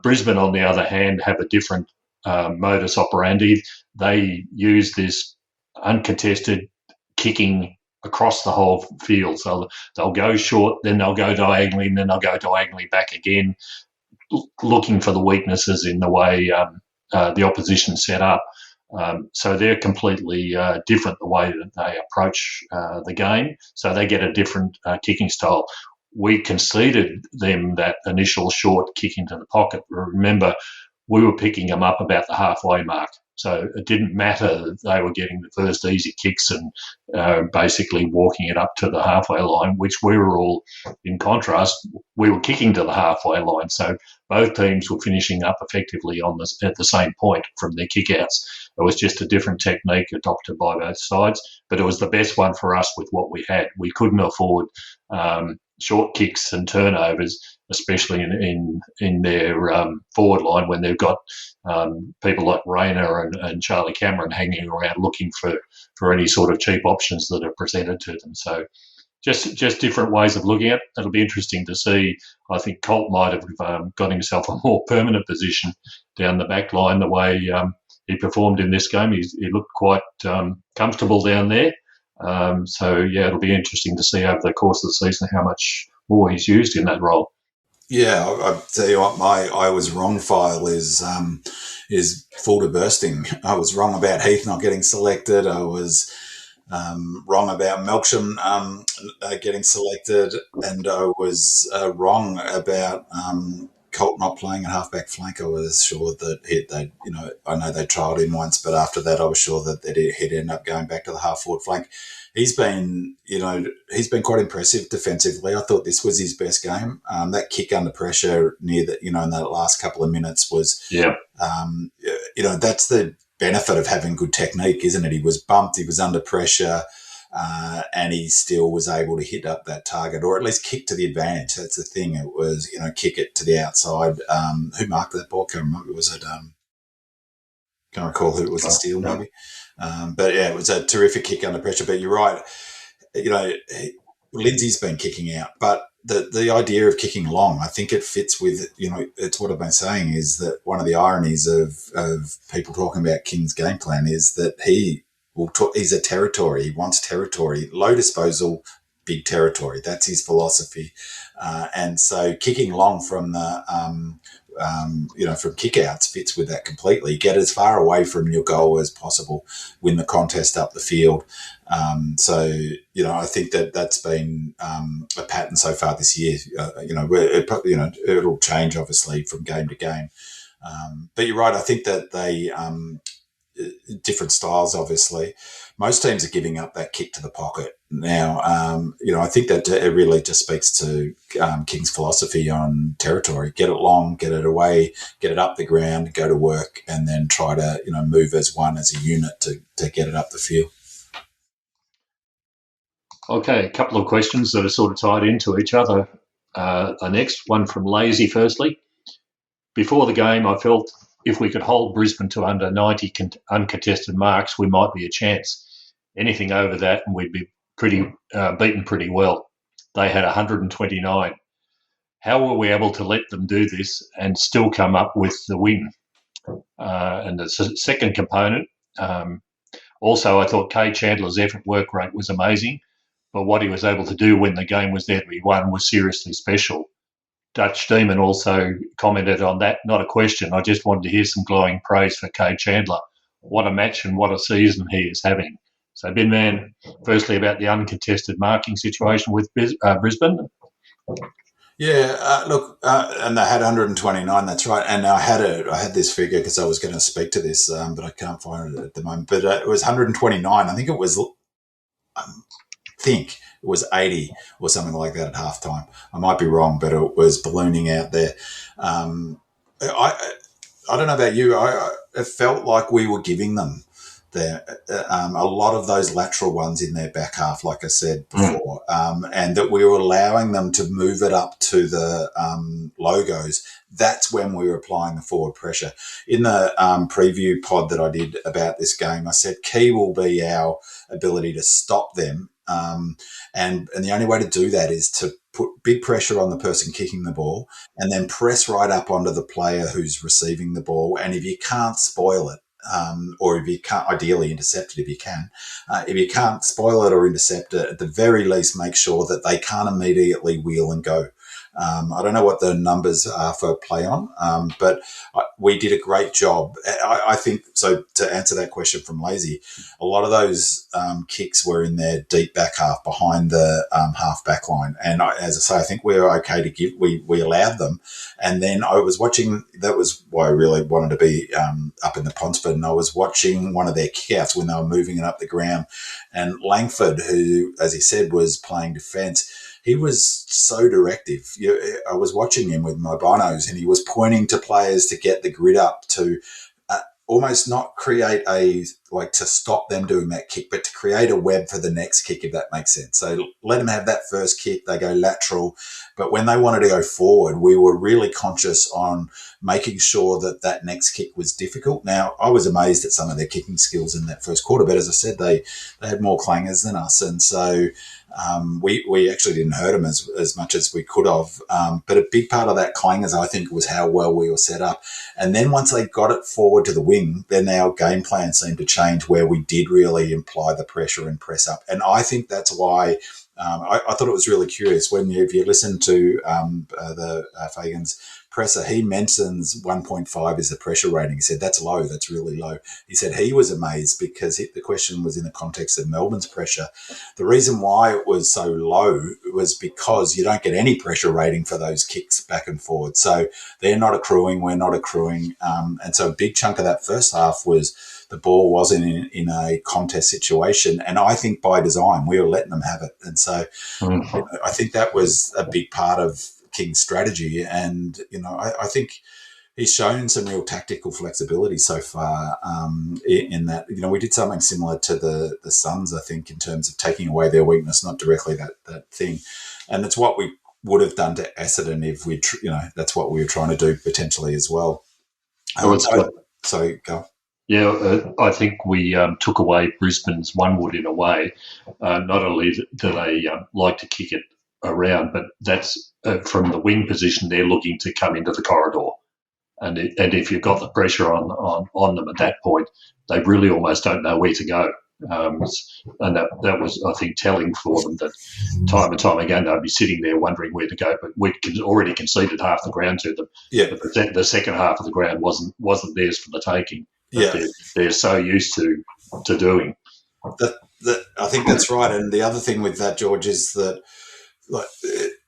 Brisbane, on the other hand, have a different modus operandi. They use this uncontested kicking across the whole field. So they'll go short, then they'll go diagonally, and then they'll go diagonally back again, looking for the weaknesses in the way the opposition set up. So they're completely different the way that they approach the game. So they get a different kicking style. We conceded them that initial short kick into the pocket. Remember, we were picking them up about the halfway mark. So it didn't matter that they were getting the first easy kicks and basically walking it up to the halfway line, which we were all, in contrast, we were kicking to the halfway line. So both teams were finishing up effectively at the same point from their kick-outs. It was just a different technique adopted by both sides, but it was the best one for us with what we had. We couldn't afford short kicks and turnovers, especially in their forward line when they've got people like Rayner and Charlie Cameron hanging around looking for any sort of cheap options that are presented to them. So just different ways of looking at it. It'll be interesting to see. I think Colt might have got himself a more permanent position down the back line the way he performed in this game. He looked quite comfortable down there. It'll be interesting to see over the course of the season how much more he's used in that role. Yeah, I'll tell you what, my I was wrong file is full to bursting. I was wrong about Heath not getting selected. I was wrong about Melksham getting selected, and I was wrong about Colt not playing at halfback flank. I was sure that I know they trialled him once, but after that I was sure that he'd end up going back to the half forward flank. He's been quite impressive defensively. I thought this was his best game. That kick under pressure near in that last couple of minutes was, that's the benefit of having good technique, isn't it? He was bumped, he was under pressure, and he still was able to hit up that target, or at least kick to the advantage. That's the thing. It was, kick it to the outside. Who marked that ball? Can't remember. Was it? Can't recall who it was. A steal, maybe. But yeah, it was a terrific kick under pressure. But you're right. Lindsay's been kicking out, but the idea of kicking long, I think it fits with, it's what I've been saying, is that one of the ironies of people talking about King's game plan is that he's a territory. He wants territory, low disposal, big territory. That's his philosophy. And so kicking long from the, from kickouts fits with that completely. Get as far away from your goal as possible, win the contest up the field. I think that's been a pattern so far this year. It'll change obviously from game to game. But you're right. I think that they different styles. Obviously, most teams are giving up that kick to the pocket now. I think that it really just speaks to King's philosophy on territory. Get it long, get it away, get it up the ground, go to work, and then try to move as a unit to get it up the field. Okay, a couple of questions that are sort of tied into each other. The next one from Lazy, firstly. Before the game, I felt if we could hold Brisbane to under 90 uncontested marks, we might be a chance. Anything over that, and we'd be beaten pretty well. They had 129. How were we able to let them do this and still come up with the win? And the second component, also I thought Kay Chandler's effort work rate was amazing, but what he was able to do when the game was there to be won was seriously special. Dutch Demon also commented on that. Not a question. I just wanted to hear some glowing praise for Kay Chandler. What a match and what a season he is having. So, Binman, firstly about the uncontested marking situation with Brisbane. Yeah, and they had 129. That's right. And I had this figure because I was going to speak to this, but I can't find it at the moment. But it was 129. I think it was. It was 80 or something like that at halftime. I might be wrong, but it was ballooning out there. I don't know about you. It felt like we were giving them a lot of those lateral ones in their back half, like I said before, and that we were allowing them to move it up to the logos. That's when we were applying the forward pressure. In the preview pod that I did about this game, I said key will be our ability to stop them. And the only way to do that is to put big pressure on the person kicking the ball and then press right up onto the player who's receiving the ball. And if you can't spoil it, or if you can't, ideally intercept it if you can. If you can't spoil it or intercept it, at the very least make sure that they can't immediately wheel and go. I don't know what the numbers are for play on, but we did a great job. I think, so to answer that question from Lazy, a lot of those kicks were in their deep back half behind the half back line. And as I say, I think we were okay to give, we allowed them. And then I was watching, that was why I really wanted to be up in the Ponsford, and I was watching one of their kickouts when they were moving it up the ground. And Langford, who, as he said, was playing defence, he was so directive. I was watching him with my binos, and he was pointing to players to get the grid up to almost not create to stop them doing that kick, but to create a web for the next kick, if that makes sense. So let them have that first kick, they go lateral. But when they wanted to go forward, we were really conscious on making sure that next kick was difficult. Now, I was amazed at some of their kicking skills in that first quarter, but as I said, they had more clangers than us. And so we actually didn't hurt them as much as we could have. But a big part of that clangers, I think, was how well we were set up. And then once they got it forward to the wing, then our game plan seemed to change, where we did really imply the pressure and press up. And I think that's why I thought it was really curious if you listen to Fagan's presser, he mentions 1.5 is the pressure rating. He said, that's low, that's really low. He said he was amazed because the question was in the context of Melbourne's pressure. The reason why it was so low was because you don't get any pressure rating for those kicks back and forward. So they're not accruing, we're not accruing. And so a big chunk of that first half was the ball wasn't in a contest situation. And I think by design, we were letting them have it. And so I think that was a big part of King's strategy. And, I think, he's shown some real tactical flexibility so far in that, we did something similar to the Suns, I think, in terms of taking away their weakness, not directly that thing. And it's what we would have done to Essendon if that's what we were trying to do potentially as well. So go. Yeah, I think we took away Brisbane's one wood in a way. Not only do they like to kick it around, but that's from the wing position, they're looking to come into the corridor. And if you've got the pressure on them at that point, they really almost don't know where to go. And that was, I think, telling for them, that time and time again they'd be sitting there wondering where to go. But we'd already conceded half the ground to them. Yeah. But the second half of the ground wasn't theirs for the taking. Yeah. They're so used to doing. I think that's right. And the other thing with that, George, is that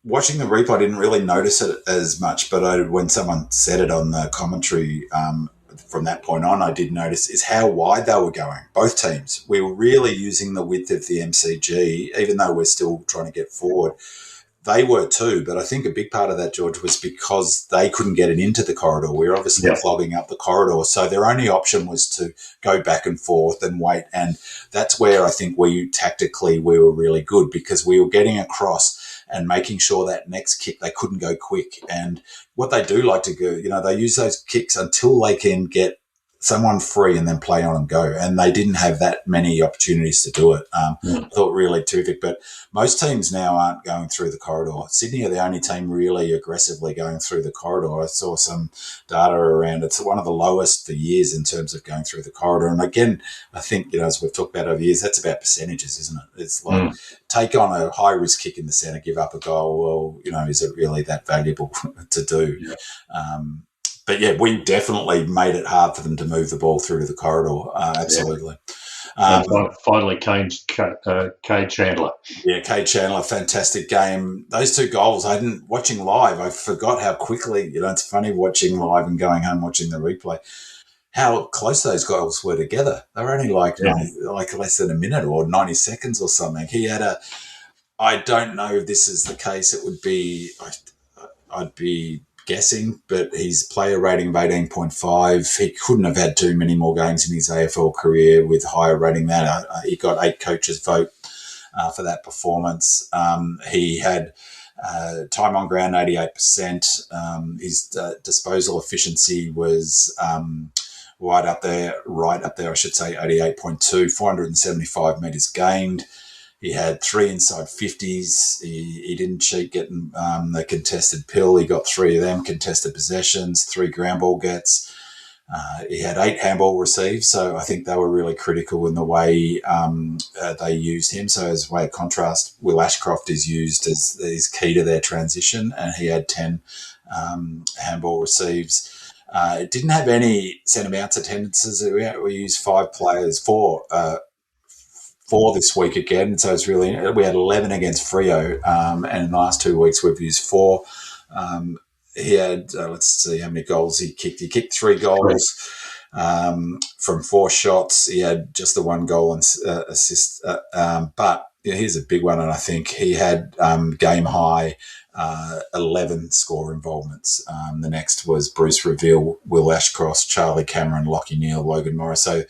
watching the replay, I didn't really notice it as much, but when someone said it on the commentary from that point on, I did notice is how wide they were going. Both teams. We were really using the width of the MCG, even though we're still trying to get forward. They were too, but I think a big part of that, George, was because they couldn't get it into the corridor. We were obviously clogging up the corridor, so their only option was to go back and forth and wait, and that's where I think we were really good, because we were getting across and making sure that next kick they couldn't go quick. And what they do like to do, they use those kicks until they can get someone free and then play on and go. And they didn't have that many opportunities to do it. I thought really terrific. But most teams now aren't going through the corridor. Sydney are the only team really aggressively going through the corridor. I saw some data around. It's one of the lowest for years in terms of going through the corridor. And again, I think, as we've talked about over years, that's about percentages, isn't it? It's like take on a high-risk kick in the centre, give up a goal. Well, is it really that valuable to do? Yeah. But yeah, we definitely made it hard for them to move the ball through the corridor. Absolutely. Finally, Cade Chandler. Yeah, Cade Chandler, fantastic game. Those two goals, watching live, I forgot how quickly, it's funny watching live and going home watching the replay, how close those goals were together. They were only like less than a minute or 90 seconds or something. He had I don't know if this is the case, it would be, I'd be guessing, but his player rating of 18.5. He couldn't have had too many more games in his AFL career with higher rating than that. He got 8 coaches' vote for that performance. He had time on ground 88%. His disposal efficiency was right up there, I should say, 88.2, 475 metres gained. He had 3 inside 50s. He didn't cheat getting the contested pill. He got 3 of them, contested possessions, 3 ground ball gets. He had 8 handball receives, so I think they were really critical in the way they used him. So as a way of contrast, Will Ashcroft is used as key to their transition, and he had 10 handball receives. It didn't have any centre bounce attendances. We used 5 players, 4 this week again. So it's really, we had 11 against Freo, and in the last 2 weeks we've used 4. He had, let's see how many goals he kicked. He kicked 3 goals from 4 shots. He had just the 1 goal and assist. But here's a big one, and I think he had game high 11 score involvements. The next was Bruce Reveal, Will Ashcroft, Charlie Cameron, Lachie Neale, Logan Morris. So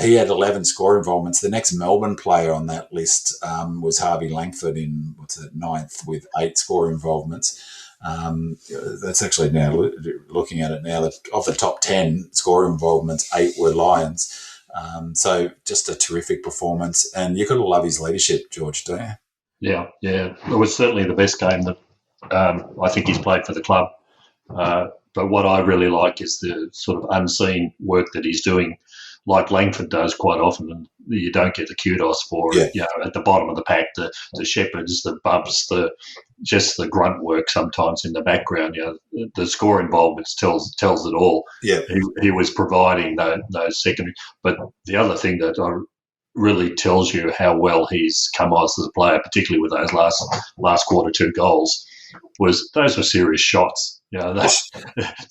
he had 11 score involvements. The next Melbourne player on that list was Harvey Langford in, 9th with 8 score involvements. That's actually, now looking at it now, that of the top 10 score involvements, 8 were Lions. So just a terrific performance. And you've got to love his leadership, George, don't you? Yeah. It was certainly the best game that I think he's played for the club. But what I really like is the sort of unseen work that he's doing, like Langford does quite often, and you don't get the kudos for it. At the bottom of the pack, the shepherds, the bumps, just the grunt work sometimes in the background. The score involvements tells it all. Yeah, he was providing those secondary. But the other thing that really tells you how well he's come on as a player, particularly with those last quarter 2 goals, was those were serious shots. They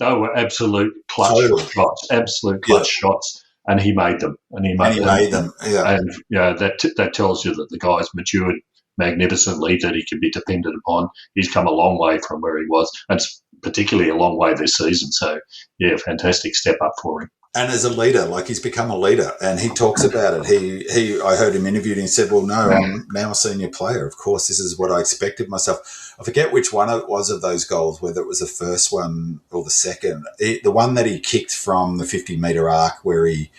were absolute clutch shots. And he made them. And he made them. Yeah. And that tells you that the guy's matured magnificently, that he can be depended upon. He's come a long way from where he was. And particularly a long way this season. So, yeah, fantastic step up for him. And as a leader, like he's become a leader, and he talks about it. I heard him interviewed, and he said, "Well, no, I'm now a senior player. Of course, this is what I expected myself." I forget which one it was of those goals, whether it was the first one or the second. The one that he kicked from the 50-metre arc, where he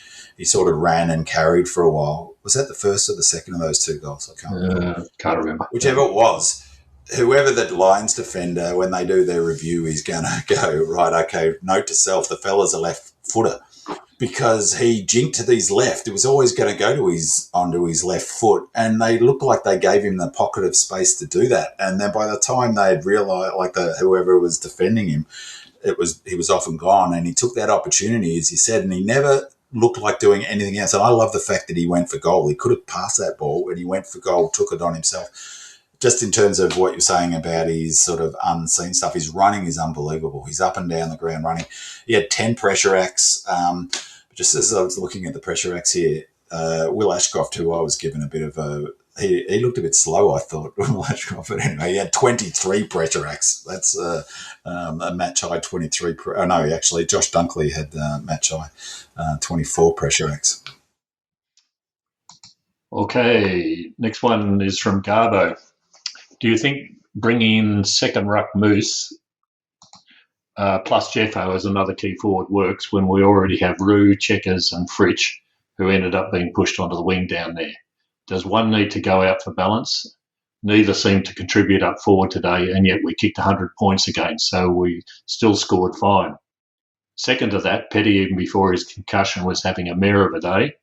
sort of ran and carried for a while. Was that the first or the second of those two goals? I can't remember. Whichever it was. Whoever the Lions defender, when they do their review, is going to go, right, okay, note to self, the fella's a left footer. Because he jinked to his left. It was always going to go onto his left foot, and they looked like they gave him the pocket of space to do that. And then by the time they had realised, like whoever was defending him, he was off and gone, and he took that opportunity, as you said, and he never looked like doing anything else. And I love the fact that he went for goal. He could have passed that ball, and he went for goal, took it on himself. Just in terms of what you're saying about his sort of unseen stuff, his running is unbelievable. He's up and down the ground running. He had 10 pressure acts. Just as I was looking at the pressure acts here, Will Ashcroft, who I was given a bit of he looked a bit slow, I thought, Will Ashcroft. But anyway, he had 23 pressure acts. That's a match high 23. Actually, Josh Dunkley had match high 24 pressure acts. Okay, next one is from Garbo. Do you think bringing in second ruck Moose plus Jeffo as another key forward works when we already have Roo, Checkers and Fritsch, who ended up being pushed onto the wing down there? Does one need to go out for balance? Neither seemed to contribute up forward today, and yet we kicked 100 points again, so we still scored fine. Second to that, Petty, even before his concussion, was having a mare of a day,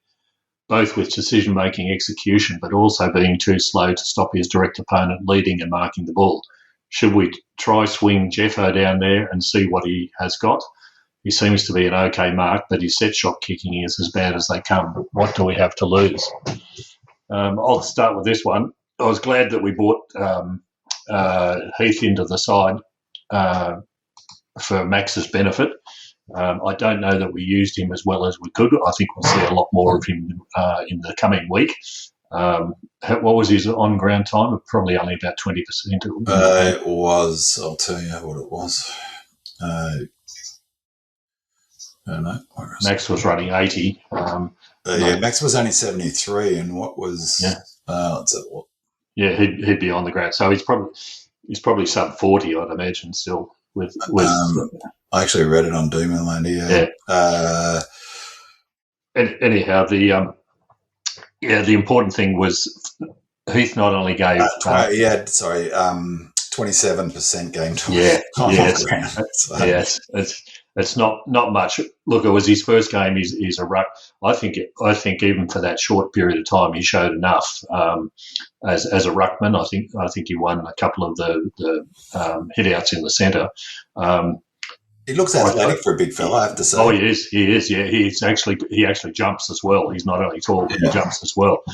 both with decision-making execution, but also being too slow to stop his direct opponent leading and marking the ball. Should we try swing Jeffo down there and see what he has got? He seems to be an okay mark, but his set shot kicking is as bad as they come. What do we have to lose? I'll start with this one. I was glad that we brought Heath into the side for Max's benefit. I don't know that we used him as well as we could. I think we'll see a lot more of him in the coming week. What was his on-ground time? Probably only about 20%. It was. I'll tell you what it was. I don't know. Max was running 80. Max was only 73, and what was? Let's have a look. Yeah, he'd be on the ground. So he's probably sub 40, I'd imagine, still. With I actually read it on Doomland. Yeah. Anyhow, the important thing was Heath not only gave 27% game time. It's not much. Look, it was his first game. He's a ruck. I think even for that short period of time, he showed enough as a ruckman. I think he won a couple of the hit-outs in the centre. He looks athletic for a big fella, I have to say. Oh, he is. Yeah, he actually jumps as well. He's not only tall, but he jumps as well.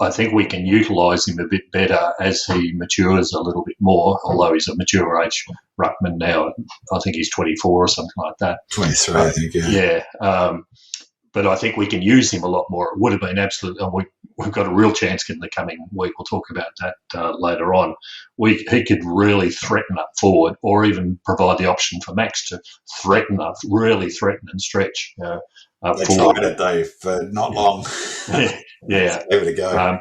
I think we can utilise him a bit better as he matures a little bit more, although he's a mature age ruckman now. I think he's 24 or something like that. 23, I think, yeah. Yeah. But I think we can use him a lot more. It would have been absolute. We've got a real chance in the coming week. We'll talk about that later on. He could really threaten up forward, or even provide the option for Max to really threaten and stretch up they forward. Tried it, though, for not long. Yeah. Gave it a go.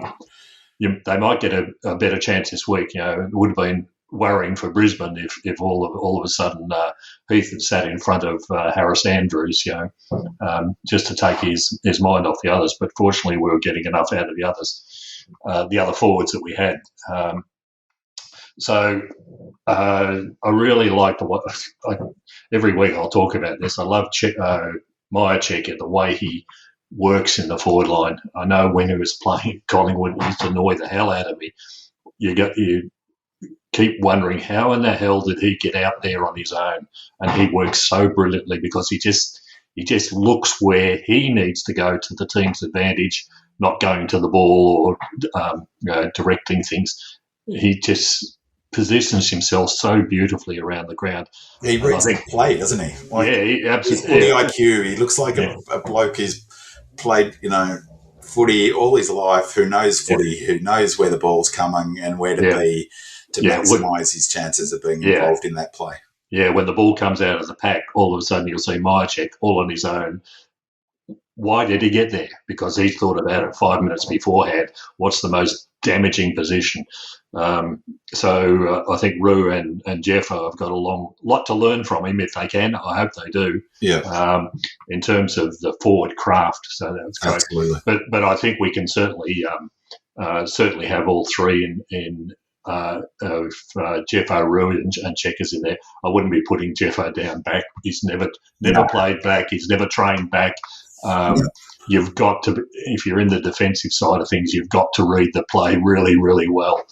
They might get a better chance this week. It would have been worrying for Brisbane if all of a sudden Heath had sat in front of Harris Andrews, just to take his mind off the others. But fortunately, we were getting enough out of the others, the other forwards that we had. So I really like every week I'll talk about this. I love Myercheck, the way he works in the forward line. I know when he was playing at Collingwood, it used to annoy the hell out of me. You keep wondering how in the hell did he get out there on his own, and he works so brilliantly because he just looks where he needs to go to the team's advantage, not going to the ball or directing things. He just positions himself so beautifully around the ground. He reads the play, doesn't he? He absolutely. His footy IQ. He looks like a bloke who's played, footy all his life, who knows footy, who knows where the ball's coming and where to be to maximise his chances of being involved in that play. when the ball comes out of the pack, all of a sudden you'll see Myercheck all on his own. Why did he get there? Because he thought about it 5 minutes beforehand. What's the most damaging position? So I think Roo and Jeffo have got a lot to learn from him if they can. I hope they do. Yeah. In terms of the forward craft, so that's great. Absolutely. But I think we can certainly have all three in of Jeffo, Roo and Checkers in there. I wouldn't be putting Jeffo down back. He's never played back. He's never trained back. You've got to, if you're in the defensive side of things, you've got to read the play really, really well,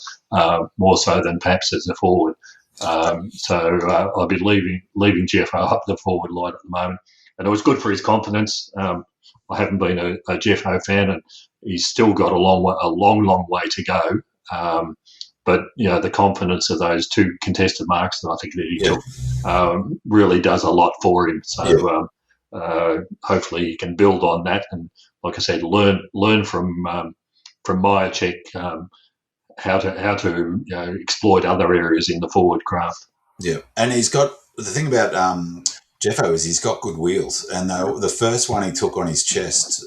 more so than perhaps as a forward. So I'll be leaving Jeffo up the forward line at the moment, and it was good for his confidence. I haven't been a Jeffo fan, and he's still got a long way to go. But the confidence of those two contested marks that I think that he took really does a lot for him. So. Hopefully he can build on that, and like I said, learn from Myercheck how to exploit other areas in the forward craft. Yeah, and he's got the thing about Jeffo is he's got good wheels, and the first one he took on his chest,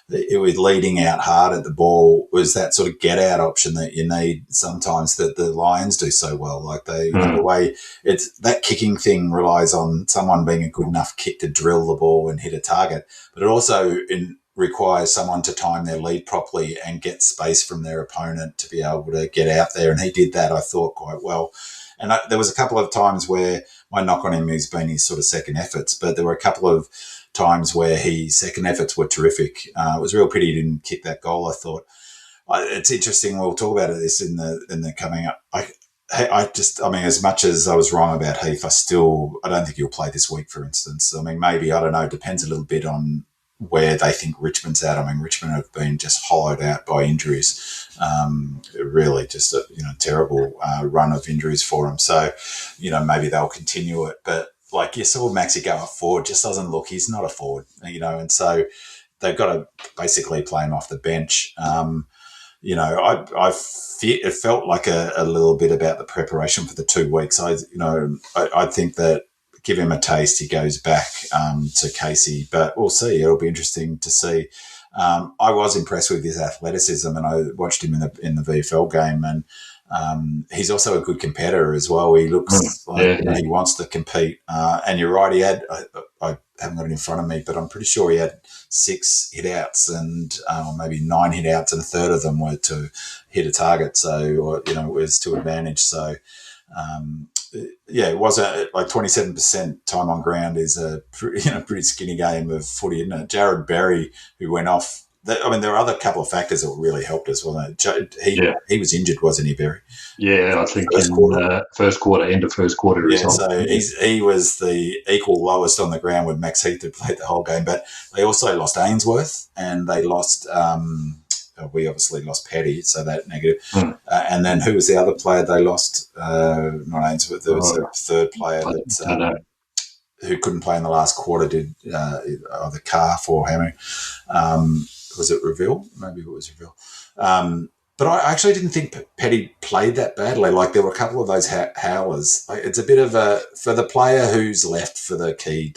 it was leading out hard at the ball, was that sort of get out option that you need sometimes that the Lions do so well. Like the way it's that kicking thing relies on someone being a good enough kick to drill the ball and hit a target, but it also requires someone to time their lead properly and get space from their opponent to be able to get out there. And he did that, I thought, quite well. And there was a couple of times where my knock on him has been his sort of second efforts, but there were a couple of times where his second efforts were terrific. It was real pity he didn't kick that goal, I thought. It's interesting. We'll talk about this in the coming up. I mean, as much as I was wrong about Heath, I don't think he'll play this week, for instance. I mean, maybe, I don't know, depends a little bit on where they think Richmond's at. I mean, Richmond have been just hollowed out by injuries. Really just a terrible run of injuries for them. So, maybe they'll continue it. But like you saw Maxi go up forward, just doesn't look, he's not a forward, and so they've got to basically play him off the bench. It felt like a little bit about the preparation for the 2 weeks. I think that give him a taste, he goes back to Casey, but we'll see. It'll be interesting to see. I was impressed with his athleticism, and I watched him in the VFL game, and he's also a good competitor as well. He looks he wants to compete. And you're right, he had, I haven't got it in front of me, but I'm pretty sure he had 6 hit-outs and maybe 9 hit-outs, and a third of them were to hit a target. So, it was to advantage. So, it was like 27% time on ground is a pretty skinny game of footy, isn't it? Jared Berry, who went off. There are other couple of factors that really helped us, wasn't it? He was injured, wasn't he, Berry? Yeah, I think end of first quarter. Yeah, so he was the equal lowest on the ground with Max Heath, who played the whole game. But they also lost Ainsworth, and they lost. We obviously lost Petty, so that negative. And then who was the other player they lost? Not Ainsworth. There was a third player who couldn't play in the last quarter. Did either calf or hammy. Was it Reveal? Maybe it was Reveal. But I actually didn't think Petty played that badly. Like, there were a couple of those howlers. It's a bit of for the player who's left for the key.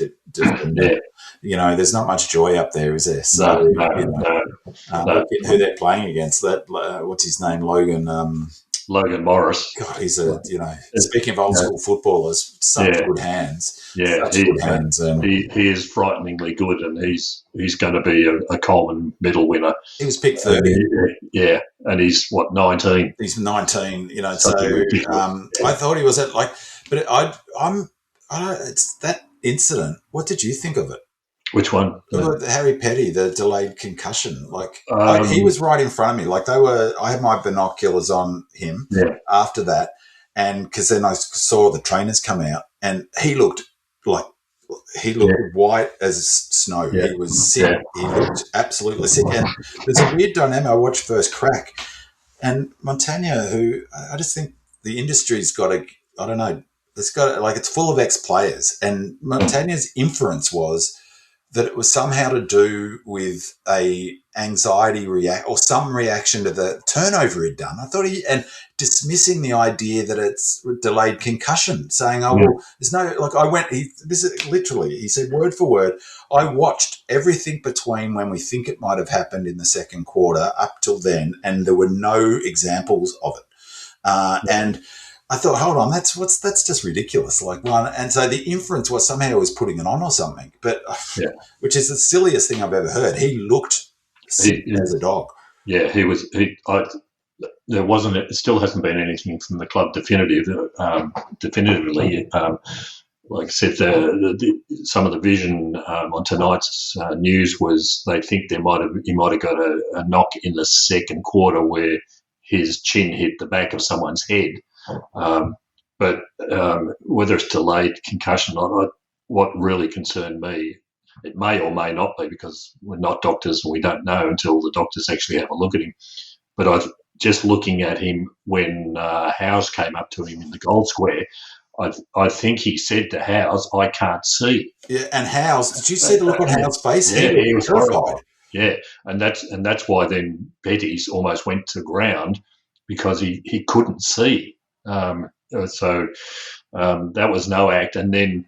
There's not much joy up there, is there? So, no. Who they're playing against? That what's his name? Logan Morris. God, he's speaking of old school footballers, such good hands. Yeah, good hands, and he is frighteningly good, and he's going to be a Coleman medal winner. He was picked 30. And he's 19? He's 19. So I thought he was it's that incident. What did you think of it? Which one? Harry Petty, the delayed concussion. He was right in front of me. I had my binoculars on him after that, and because then I saw the trainers come out, and he looked white as snow. Yeah. He was sick. He looked absolutely sick. And there's a weird dynamic. I watched First Crack, and Montagna, who I just think the industry's got to, I don't know, it's full of ex-players, and Montagna's inference was, that it was somehow to do with a anxiety or some reaction to the turnover he'd done. I thought and dismissing the idea that it's delayed concussion, saying, "Oh, well, there's no like." This is literally. He said word for word. I watched everything between when we think it might have happened in the second quarter up till then, and there were no examples of it. And I thought, hold on, that's just ridiculous. And so the inference was somehow he was putting it on or something, but which is the silliest thing I've ever heard. He looked sick as a dog. Yeah, he was. There wasn't. It still hasn't been anything from the club definitively. Like I said, some of the vision on tonight's news was they think he might have got a knock in the second quarter where his chin hit the back of someone's head. But whether it's delayed concussion or not, what really concerned me, it may or may not be because we're not doctors and we don't know until the doctors actually have a look at him. But just looking at him when Howes came up to him in the goal square, I think he said to Howes, "I can't see." Yeah, and Howes, did you see the look on Howes' face? Yeah, he was horrified. Yeah, and that's why then Betty's almost went to ground because he couldn't see. So that was no act. And then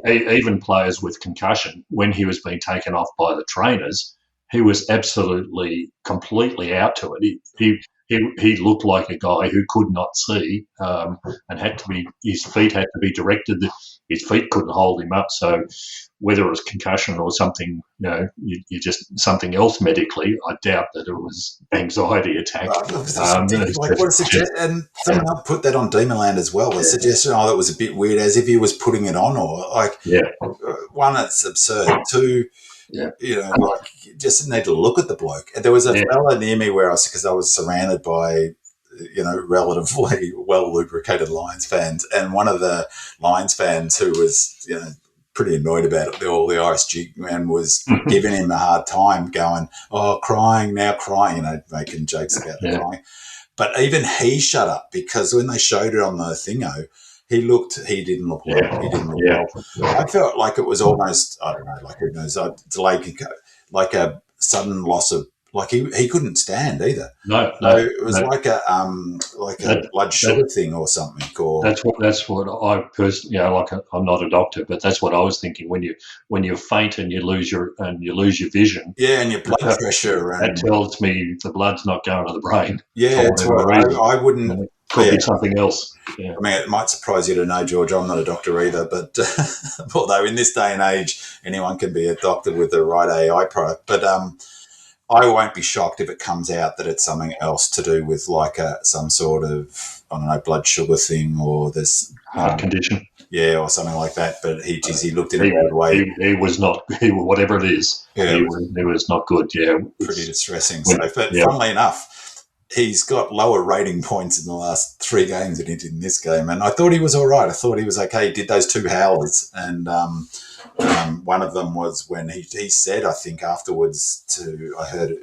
even players with concussion, when he was being taken off by the trainers, he was absolutely completely out to it. He looked like a guy who could not see and his feet had to be directed. His feet couldn't hold him up. So whether it was concussion or something, you just something else medically, I doubt that it was anxiety attack. And someone put that on Demonland as well. A suggestion, that was a bit weird, as if he was putting it on, or one, it's absurd. Two, you just need to look at the bloke. And there was a fella near me because I was surrounded by, relatively well lubricated Lions fans, and one of the Lions fans who was, pretty annoyed about it, all the RSG man was giving him a hard time, going, crying, making jokes about the crying. But even he shut up, because when they showed it on the thingo, he didn't look well. He didn't look well. I felt like it was almost, I don't know, like who knows, delayed, like a sudden loss of, like he couldn't stand either. No, it was like a blood sugar thing or something. Or that's what I personally, I'm not a doctor, but that's what I was thinking. When you faint and you lose your vision, and your blood pressure, that tells me the blood's not going to the brain. Yeah, that's right. I wouldn't. And it could be something else. Yeah. I mean, it might surprise you to know, George, I'm not a doctor either, but although in this day and age, anyone can be a doctor with the right AI product, but I won't be shocked if it comes out that it's something else to do with some sort of, I don't know, blood sugar thing, or this heart condition. Yeah, or something like that. But he looked in a bad way. He was not, whatever it is, he was not good, Pretty distressing. Funnily enough, he's got lower rating points in the last 3 games than he did in this game. And I thought he was all right. I thought he was okay. He did those 2 howlers, and one of them was when he said, I think afterwards, I heard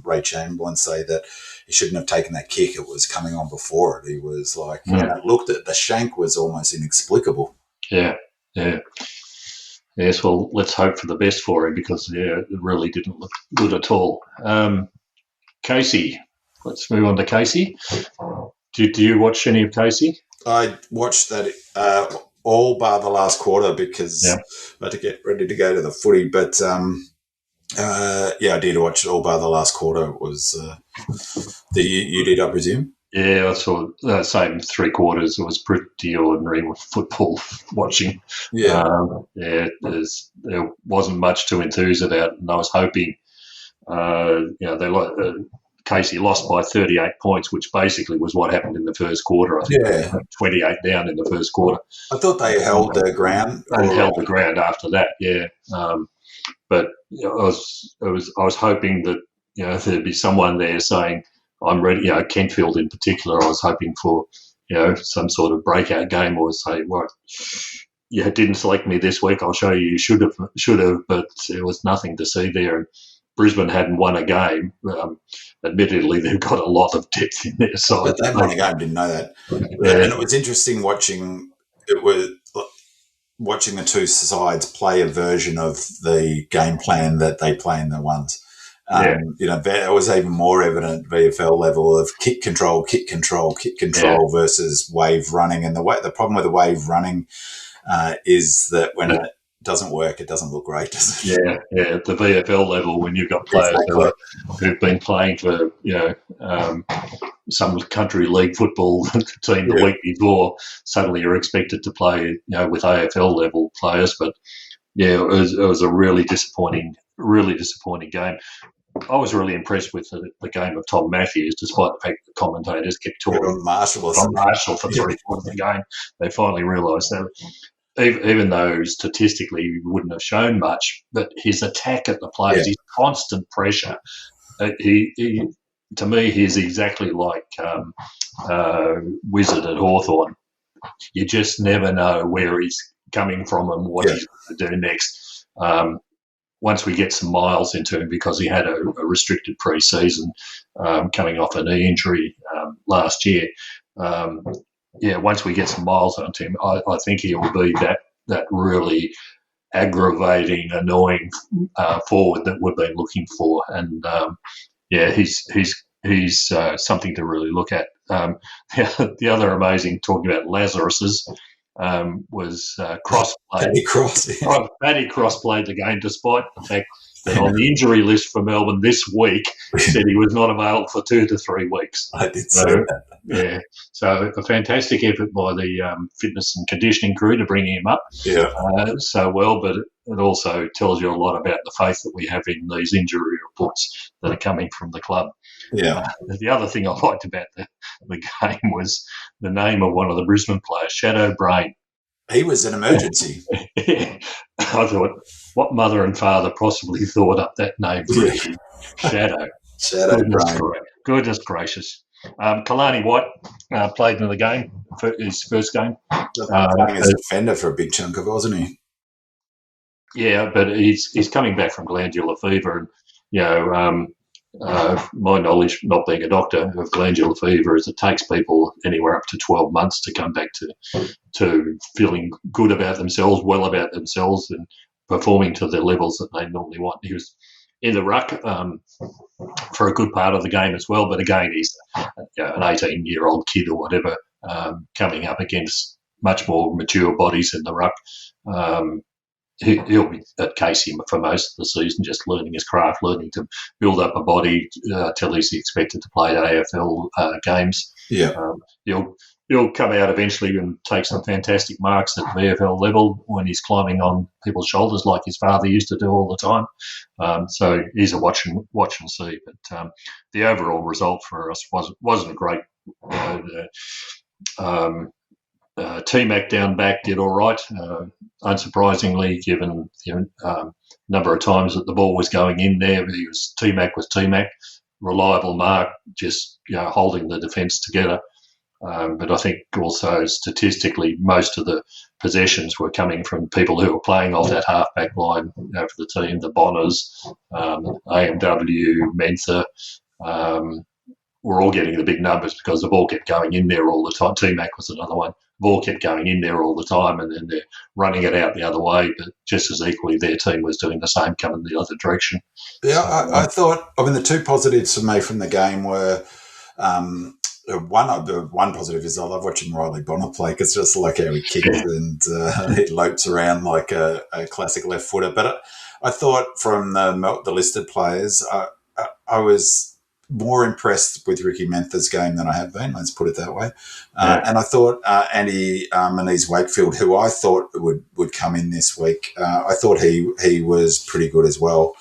Ray Chamberlain say that he shouldn't have taken that kick. It was coming on before it. He was like, looked at the shank was almost inexplicable. Yeah. Yes, well, let's hope for the best for him, because it really didn't look good at all. Casey, let's move on to Casey. Do you watch any of Casey? I watched that all bar the last quarter, because I had to get ready to go to the footy. But I did watch all bar the last quarter. It was you did, I presume? Yeah, I saw the same 3 quarters. It was pretty ordinary football watching. There wasn't much to enthuse about, and I was hoping, Casey lost by 38 points, which basically was what happened in the first quarter. I think 28 down in the first quarter. I thought they held their ground. They held the ground after that, but I was hoping that there'd be someone there saying, "I'm ready." Kentfield in particular, I was hoping for some sort of breakout game, or say, "What? You didn't select me this week. I'll show you should have," but there was nothing to see there. And Brisbane hadn't won a game. Admittedly, they've got a lot of depth in their side. But they won a game, didn't know that. And it was interesting watching. It was watching the two sides play a version of the game plan that they play in the ones. It was even more evident VFL level of kick control versus wave running. And the problem with the wave running is that when it doesn't work, it doesn't look great, does it? Yeah. At the VFL level, when you've got players who've been playing for, some country league football team the week before, suddenly you're expected to play, with AFL level players. But it was a really disappointing game. I was really impressed with the game of Tom Matthews, despite the fact that the commentators kept talking on Marshall for 3 quarters of the game. They finally realised that, even though statistically he wouldn't have shown much, but his attack at the players, his constant pressure, to me, he's exactly like Wizard at Hawthorn. You just never know where he's coming from and what he's going to do next. Once we get some miles into him, because he had a restricted pre-season coming off a knee injury last year, once we get some miles onto him, I think he'll be that really aggravating, annoying forward that we've been looking for. And he's something to really look at. The other amazing, talking about Lazarus's, was Crossplay. Paddy Cross played the game, despite the fact that on the injury list for Melbourne this week said he was not available for 2 to 3 weeks. I did see that. Yeah, so a fantastic effort by the fitness and conditioning crew to bring him up so well, but it also tells you a lot about the faith that we have in these injury reports that are coming from the club. Yeah. The other thing I liked about the game was the name of one of the Brisbane players, Shadow Brain. He was an emergency. I thought, what mother and father possibly thought up that name for him? Shadow. Brain. Goodness gracious. Kalani White played in the game, for his first game. Playing as a defender for a big chunk of it, wasn't he? Yeah, but he's coming back from glandular fever, and my knowledge, not being a doctor, of glandular fever is it takes people anywhere up to 12 months to come back to feeling good about themselves, well about themselves, and performing to the levels that they normally want. He was in the ruck for a good part of the game as well, but again, he's an 18-year-old kid or whatever, coming up against much more mature bodies in the ruck. He'll be at Casey for most of the season, just learning his craft, learning to build up a body till he's expected to play AFL games. Yeah, he'll come out eventually and take some fantastic marks at VFL level when he's climbing on people's shoulders like his father used to do all the time. So he's a watch and see. But the overall result for us wasn't great. T-Mac down back did all right, unsurprisingly, given the number of times that the ball was going in there. T-Mac was T-Mac, reliable mark, just holding the defence together. But I think also statistically, most of the possessions were coming from people who were playing off that half-back line for the team, the Bonners, AMW, Mentha. We're all getting the big numbers because the ball kept going in there all the time. T-Mac was another one. The ball kept going in there all the time, and then they're running it out the other way. But just as equally, their team was doing the same, coming the other direction. Yeah, I thought, the two positives for me from the game were, one positive is I love watching Riley Bonner play. It's just like how he kicks and he lopes around like a classic left footer. But I thought from the listed players, I was more impressed with Ricky Mentha's game than I have been, let's put it that way. And I thought Andy Manise-Wakefield, who I thought would come in this week, I thought he was pretty good as well.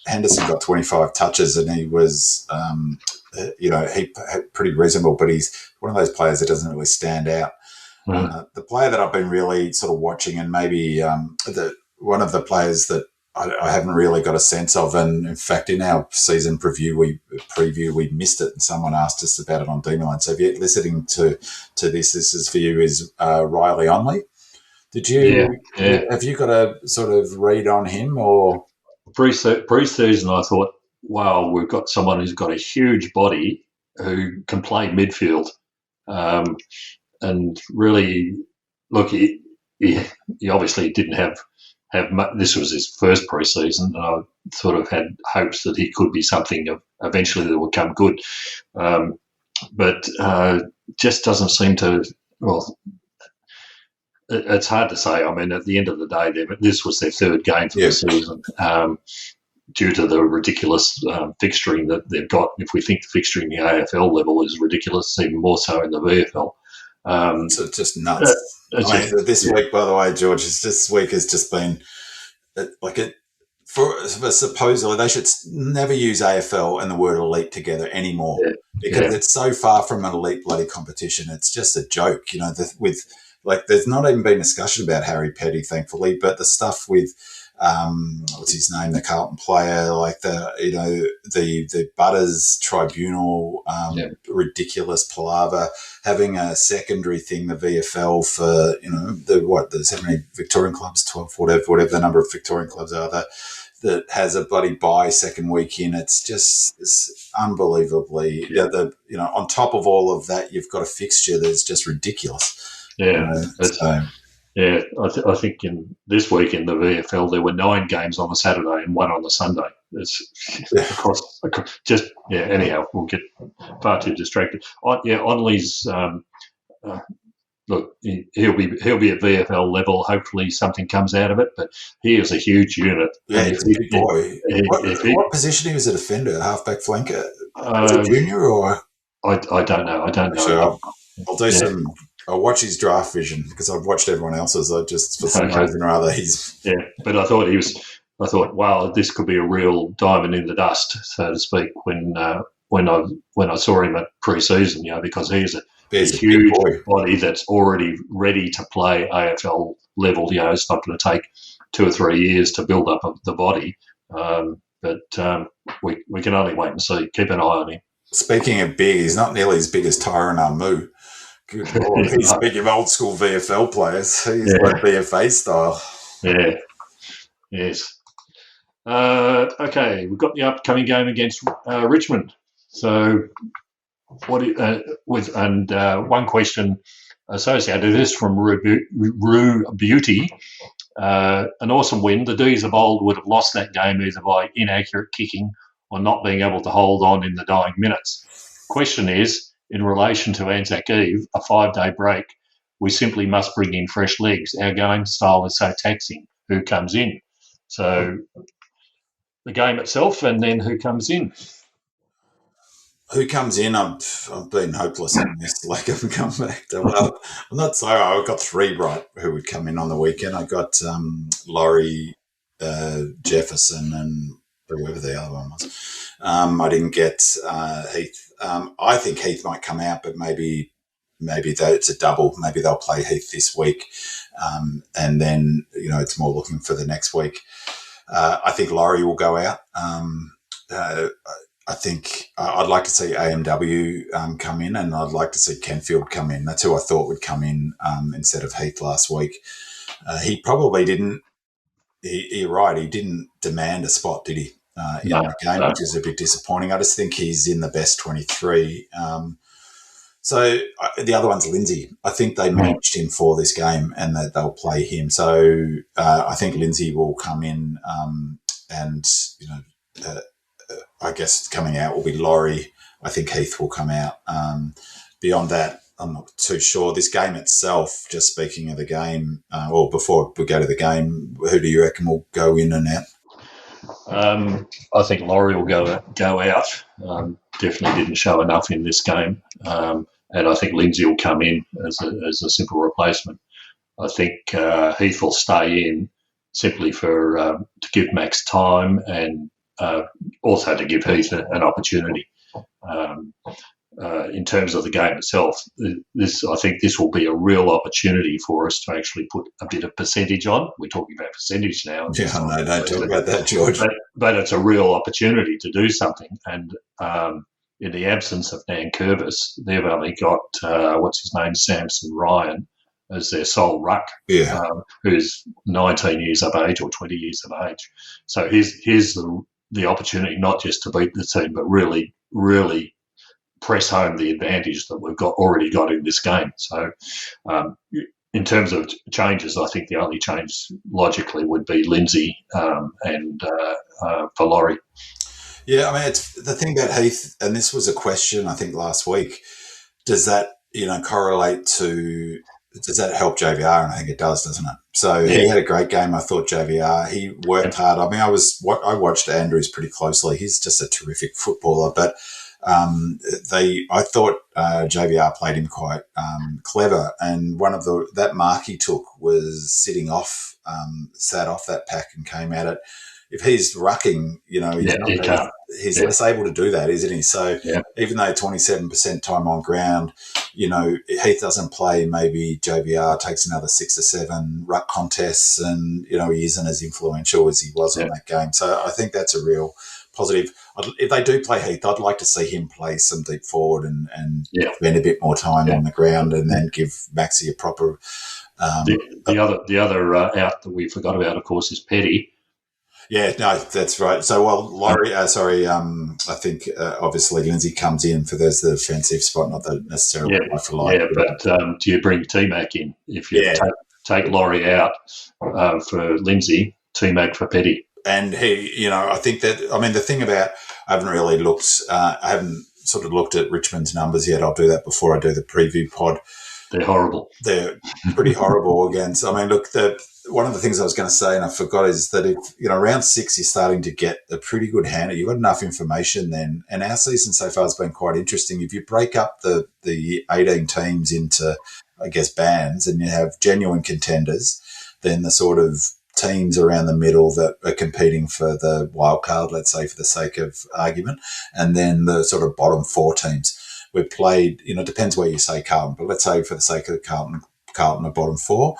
Henderson got 25 touches and he was, pretty reasonable, but he's one of those players that doesn't really stand out. The player that I've been really sort of watching, and maybe one of the players that I haven't really got a sense of, and in fact, in our season preview, we missed it, and someone asked us about it on D-Line. So if you're listening to this is for you, is Riley Onley. Did you have you got a sort of read on him? Or pre-season, I thought, wow, we've got someone who's got a huge body who can play midfield, and really look. he obviously didn't have this was his first pre-season, and I sort of had hopes that he could be something eventually that would come good, but just doesn't seem to. Well, it's hard to say. I mean, at the end of the day, this was their third game for the season. Due to the ridiculous fixturing that they've got. If we think the fixturing the AFL level is ridiculous, even more so in the VFL. So it's just nuts. This week, by the way, George, this week has just been for supposedly they should never use AFL and the word elite together anymore because it's so far from an elite bloody competition. It's just a joke, there's not even been discussion about Harry Petty, thankfully, but the stuff with what's his name, the Carlton player, the Butters Tribunal, ridiculous palaver, having a secondary thing, the VFL for, there's how many Victorian clubs, 12, whatever the number of Victorian clubs are that has a bloody bye second week in. It's unbelievably, on top of all of that, you've got a fixture that's just ridiculous. I think in this week in the VFL there were 9 games on the Saturday and 1 on the Sunday. Anyhow, we'll get far too distracted. Onley's look, he'll be at VFL level. Hopefully, something comes out of it. But he is a huge unit. Yeah, he's a big boy. What position he was a defender, halfback flanker? Was it junior or? I don't know. So I'll do some. I'll watch his draft vision because I've watched everyone else's. For some reason or other, but I thought, wow, this could be a real diamond in the dust, so to speak. When I saw him at pre-season, because he's a huge body that's already ready to play AFL level. It's not going to take 2 or 3 years to build up the body, but we can only wait and see. Keep an eye on him. Speaking of big, he's not nearly as big as Tyron Armu. Good Lord, he's speaking of old school VFL players. He's like VFA style. Yeah. Yes. Okay, we've got the upcoming game against Richmond. So, one question associated with this from Rue Beauty. An awesome win. The D's of old would have lost that game either by inaccurate kicking or not being able to hold on in the dying minutes. Question is, in relation to Anzac Eve, a 5-day break, we simply must bring in fresh legs. Our game style is so taxing. Who comes in? So the game itself and then who comes in? Who comes in? I've been hopeless in this. I haven't come back to. Well, I'm not sorry. I've got 3 right who would come in on the weekend. I got Laurie, Jefferson, and whoever the other one was. I didn't get Heath. I think Heath might come out, but maybe it's a double. Maybe they'll play Heath this week, and then it's more looking for the next week. I think Laurie will go out. I think I'd like to see AMW come in, and I'd like to see Kenfield come in. That's who I thought would come in instead of Heath last week. He probably didn't. You're right. He didn't demand a spot, did he? In the game, which is a bit disappointing. I just think he's in the best 23. So the other one's Lindsay. I think they managed him for this game and that they'll play him. So I think Lindsay will come in and, I guess coming out will be Laurie. I think Heath will come out. Beyond that, I'm not too sure. This game itself, just speaking of the game, or before we go to the game, who do you reckon will go in and out? I think Laurie will go out. Definitely didn't show enough in this game. And I think Lindsay will come in as a simple replacement. I think Heath will stay in simply to give Max time and also to give Heath an opportunity. In terms of the game itself, I think this will be a real opportunity for us to actually put a bit of percentage on. We're talking about percentage now. Yeah, no, don't talk about that, George. But it's a real opportunity to do something. And in the absence of Dan Curvis, they've only got, Samson Ryan as their sole ruck, who's 19 years of age or 20 years of age. So here's the opportunity not just to beat the team, but really, really press home the advantage that we've already got in this game. So in terms of changes, I think the only change logically would be Lindsay and for Laurie. Yeah, I mean, it's the thing about Heath, and this was a question I think last week. Does that correlate to? Does that help JVR? And I think it does, doesn't it? So he had a great game. I thought JVR. He worked hard. I mean, I watched Andrews pretty closely. He's just a terrific footballer, but I thought JVR played him quite clever, and one of that mark he took was sat off that pack and came at it. If he's rucking, he's less able to do that, isn't he? So even though 27% time on ground, Heath doesn't play, maybe JVR takes another 6 or 7 ruck contests, and he isn't as influential as he was on that game. So I think that's a real positive. If they do play Heath, I'd like to see him play some deep forward and spend a bit more time on the ground, and then give Maxi a proper. The other out that we forgot about, of course, is Petty. Yeah, no, that's right. So, Laurie, I think obviously Lindsay comes in for the defensive spot, not the necessarily for life. Yeah, but do you bring T-Mac in? If you take Laurie out for Lindsay, T-Mac for Petty. And he, I think the thing about, I haven't sort of looked at Richmond's numbers yet. I'll do that before I do the preview pod. They're horrible. They're pretty horrible against. I mean, look, one of the things I was going to say, and I forgot, is that if round 6 you're starting to get a pretty good hand. You've got enough information then, and our season so far has been quite interesting. If you break up the 18 teams into, I guess, bands, and you have genuine contenders, then the sort of teams around the middle that are competing for the wild card, let's say for the sake of argument, and then the sort of bottom 4 teams. We've played, it depends where you say Carlton, but let's say for the sake of Carlton are bottom 4.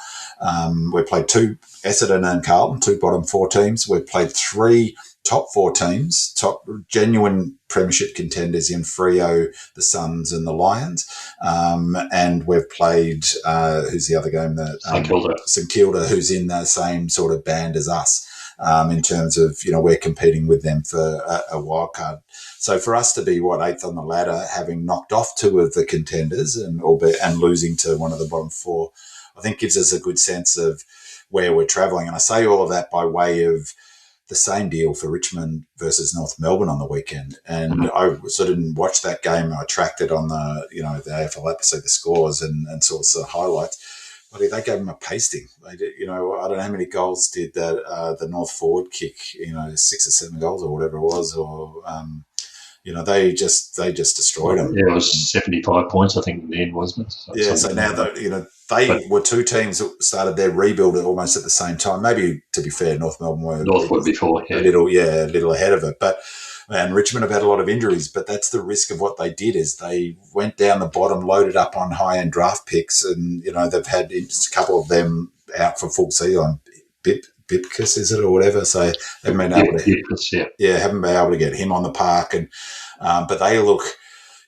We played 2 Essendon and Carlton, 2 bottom 4 teams. We've played 3 top 4 teams, top genuine premiership contenders in Freo, the Suns and the Lions. And we've played, who's the other game? St Kilda, who's in the same sort of band as us. In terms of, we're competing with them for a wild card. So for us to be, 8th on the ladder, having knocked off 2 of the contenders and losing to one of the bottom 4, I think gives us a good sense of where we're travelling. And I say all of that by way of the same deal for Richmond versus North Melbourne on the weekend. And I sort of didn't watch that game. I tracked it on the AFL app to see the scores and saw some highlights. But they gave them a pasting. They did, I don't know how many goals did the North forward kick. 6 or 7 goals or whatever it was, or they just destroyed them. Yeah, it was 75 points, I think, in the end, wasn't it? So now they were 2 teams that started their rebuild almost at the same time. Maybe, to be fair, North Melbourne were before, a little ahead of it, and Richmond have had a lot of injuries, but that's the risk of what they did, is they went down the bottom, loaded up on high-end draft picks, and, they've had a couple of them out for full season. Bipkus, is it, or whatever? So they haven't been able haven't been able to get him on the park, and but they look,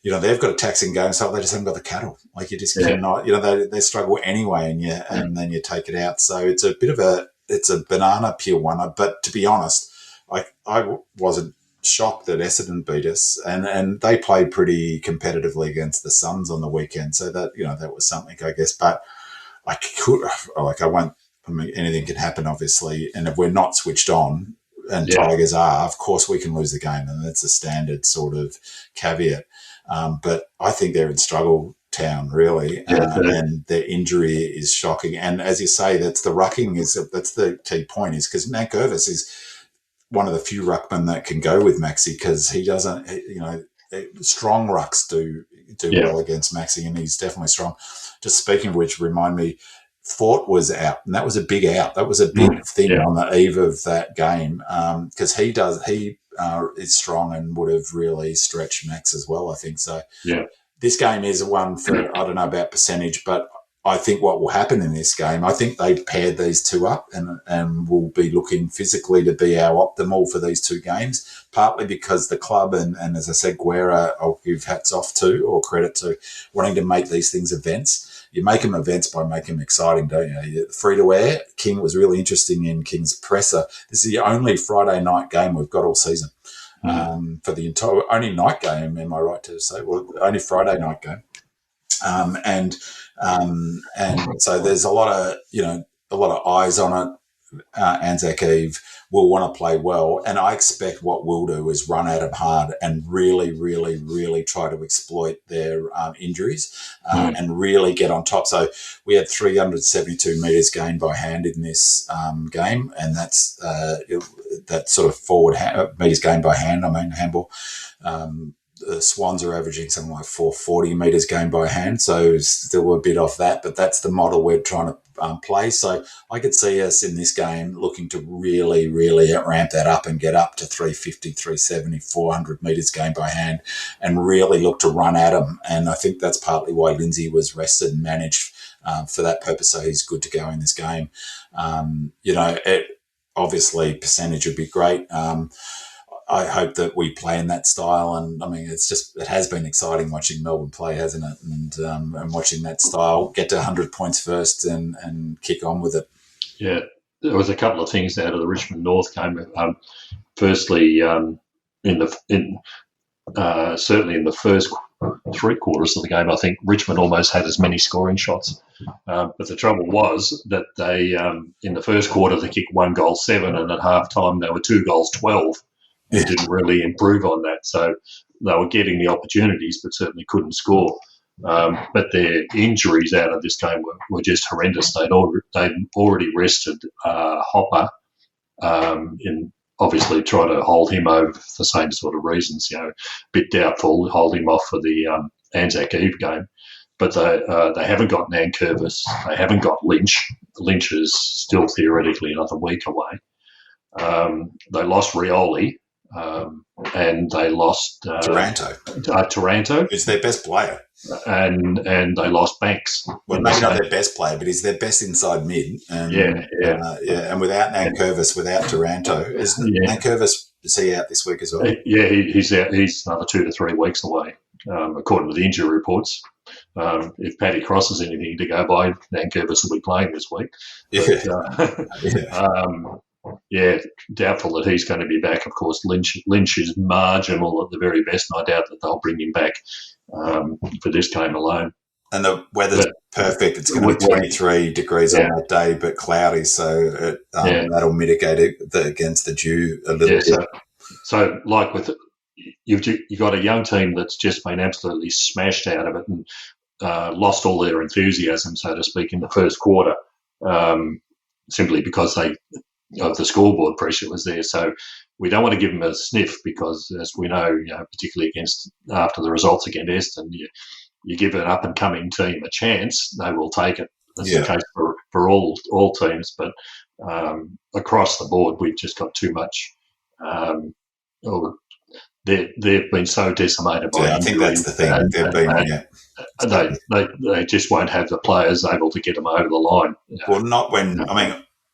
they've got a taxing game, so they just haven't got the cattle. Like, you just cannot, they struggle anyway, and then you take it out. So it's a bit of it's a banana peel one. But to be honest, I wasn't shocked that Essendon beat us, and they played pretty competitively against the Suns on the weekend. So that that was something, I guess. But anything can happen, obviously, and if we're not switched on, and Tigers are, of course we can lose the game, and that's a standard sort of caveat. But I think they're in struggle town, really, and their injury is shocking. And as you say, that's the rucking that's the key point, is because Matt Gervis is one of the few ruckmen that can go with Maxi, because he doesn't, strong rucks do well against Maxi, and he's definitely strong. Just speaking of which, remind me, Fort was out, and that was a big out. That was a big thing on the eve of that game, because he is strong and would have really stretched Max as well, I think. So this game is one for, I don't know about percentage, but I think what will happen in this game, I think they paired these 2 up and will be looking physically to be our optimal for these 2 games, partly because the club and as I said, Guerra, I'll give hats off to, or credit to, wanting to make these things events. You make them events by making them exciting, don't you? Free to air. King was really interesting in King's presser. This is the only Friday night game we've got all season. For the entire, only night game, am I right to say? Well, only Friday night game. And And so there's a lot of eyes on it. Anzac Eve will want to play well, and I expect what we'll do is run at them hard and really, really, really try to exploit their injuries and really get on top. So we had 372 metres gained by hand in this game, and that's that sort of forward metres gained by hand. I mean handball. The Swans are averaging something like 440 metres gained by hand, so still a bit off that, but that's the model we're trying to play. So I could see us in this game looking to really, really ramp that up and get up to 350, 370, 400 metres gained by hand and really look to run at them. And I think that's partly why Lindsay was rested and managed for that purpose, so he's good to go in this game. Obviously percentage would be great. I hope that we play in that style, and I mean, it has been exciting watching Melbourne play, hasn't it? And watching that style get to 100 points first and kick on with it. Yeah, there was a couple of things out of the Richmond North game. Firstly, certainly in the first 3 quarters of the game, I think Richmond almost had as many scoring shots. But the trouble was that they, in the first quarter, they kicked 1 goal 7, and at half time they were 2 goals 12. They didn't really improve on that. So they were getting the opportunities, but certainly couldn't score. But their injuries out of this game were just horrendous. They'd already rested Hopper, in obviously trying to hold him over for the same sort of reasons. A bit doubtful, hold him off for the Anzac Eve game. But they haven't got Nankervis. They haven't got Lynch. Lynch is still theoretically another week away. They lost Rioli. And they lost Taranto. Who's their best player. And they lost Banks. Well, maybe not their best player, but he's their best inside mid. And, and without Nankervis, without Taranto, Nankervis, is he out this week as well? Yeah, he's out. He's another 2 to 3 weeks away, according to the injury reports. If Paddy Cross has anything to go by, Nankervis will be playing this week. Doubtful that he's going to be back. Of course, Lynch is marginal at the very best, and I doubt that they'll bring him back for this game alone. And the weather's perfect. It's going to be 23 degrees on that day, but cloudy, so that'll mitigate it against the dew a little bit. So like with you've got a young team that's just been absolutely smashed out of it and lost all their enthusiasm, so to speak, in the first quarter, simply because of the scoreboard pressure was there. So we don't want to give them a sniff because, as we know, particularly after the results against Eston, you give an up-and-coming team a chance, they will take it. That's the case for all teams. But across the board, we've just got too much. They've been so decimated by I think that's the thing. They just won't have the players able to get them over the line. Well, not when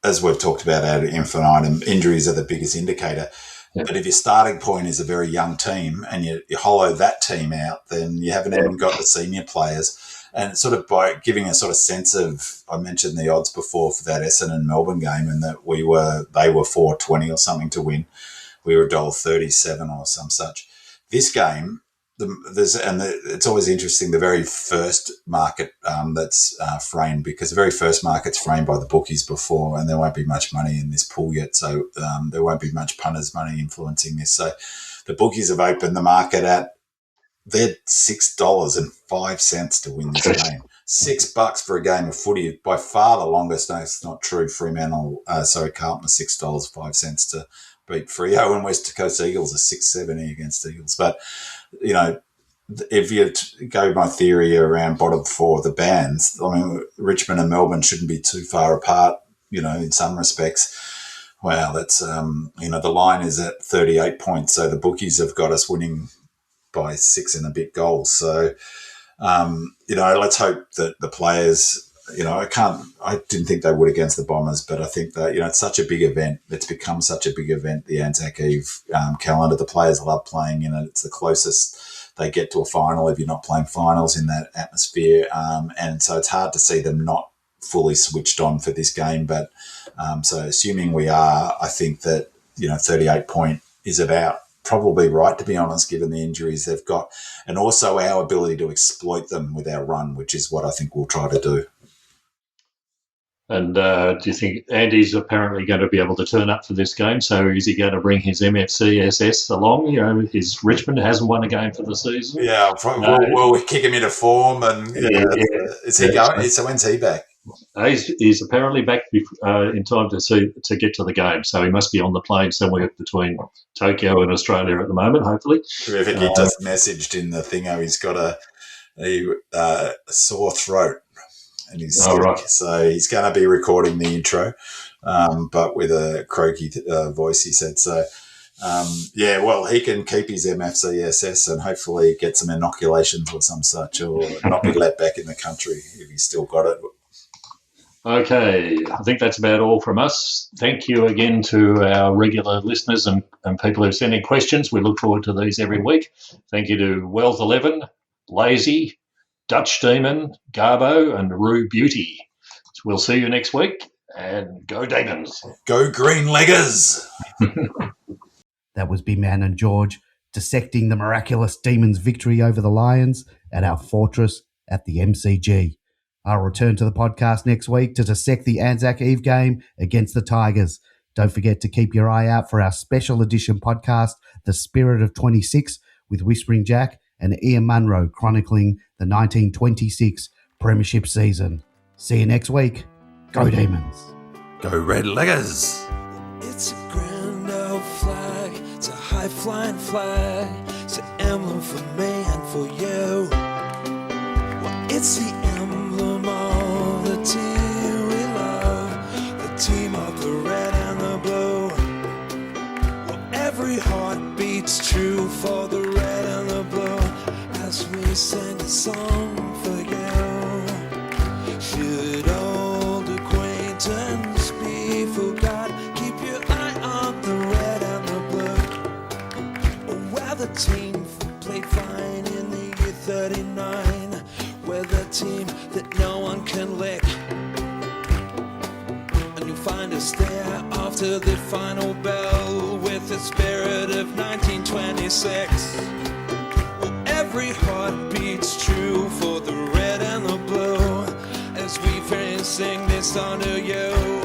as we've talked about ad infinitum, injuries are the biggest indicator. Yeah. But if your starting point is a very young team and you hollow that team out, then you haven't even got the senior players. And sort of by giving a sort of sense of, I mentioned the odds before for that Essendon Melbourne game, and that they were $4.20 or something to win. We were $1.37 or some such. This game, it's always interesting, the very first market that's framed, because the very first market's framed by the bookies before, and there won't be much money in this pool yet, so there won't be much punters' money influencing this. So the bookies have opened the market at, they're $6.05 to win this game. $6 for a game of footy, by far the longest. No, it's not true. Carlton was $6.05 to beat Freo, and West Coast Eagles are $6.70 against Eagles. But if you go my theory around bottom 4 of the bands, I mean, Richmond and Melbourne shouldn't be too far apart, in some respects. Wow, that's, the line is at 38 points, so the bookies have got us winning by 6 and a bit goals. So, let's hope that the players, I didn't think they would against the Bombers, but I think that, it's such a big event. It's become such a big event, the Anzac Eve calendar. The players love playing in it. It's the closest they get to a final if you're not playing finals in that atmosphere. And so it's hard to see them not fully switched on for this game. But so assuming we are, I think that, 38 point is about probably right, to be honest, given the injuries they've got, and also our ability to exploit them with our run, which is what I think we'll try to do. And do you think Andy's apparently going to be able to turn up for this game? So is he going to bring his MFCSS along? You know, his Richmond hasn't won a game for the season. Yeah, we'll kick him into form. And is he going? So when's he back? He's apparently back in time to get to the game. So he must be on the plane somewhere between Tokyo and Australia at the moment, hopefully. Terrific. He just messaged in the thingo he's got a sore throat. And he's sick, right. So he's going to be recording the intro, but with a croaky voice, he said. So, well, he can keep his MFCSS and hopefully get some inoculations or some such, or not be let back in the country if he's still got it. Okay, I think that's about all from us. Thank you again to our regular listeners and people who send in questions. We look forward to these every week. Thank you to Wells 11, Lazy, Dutch Demon, Garbo, and Rue Beauty. So we'll see you next week, and go Demons. Go Green Leggers. That was Binman and George dissecting the miraculous Demons' victory over the Lions at our fortress at the MCG. I'll return to the podcast next week to dissect the Anzac Eve game against the Tigers. Don't forget to keep your eye out for our special edition podcast, The Spirit of 26, with Whispering Jack and Ian Munro chronicling the 1926 Premiership season. See you next week. Go Demons. Go Red Leggers. It's a grand old flag. It's a high-flying flag. It's an emblem for me and for you. Well, it's the emblem of the team we love, the team of the red and the blue. Well, every heart beats true for the red and the blue. As we sing a song for you, should old acquaintance be forgot? Keep your eye on the red and the blue. Where the team played fine in the year 39, we're the team that no one can lick. And you'll find us there after the final bell with the spirit of 1926. Every heart beats true for the red and the blue as we sing this song to you.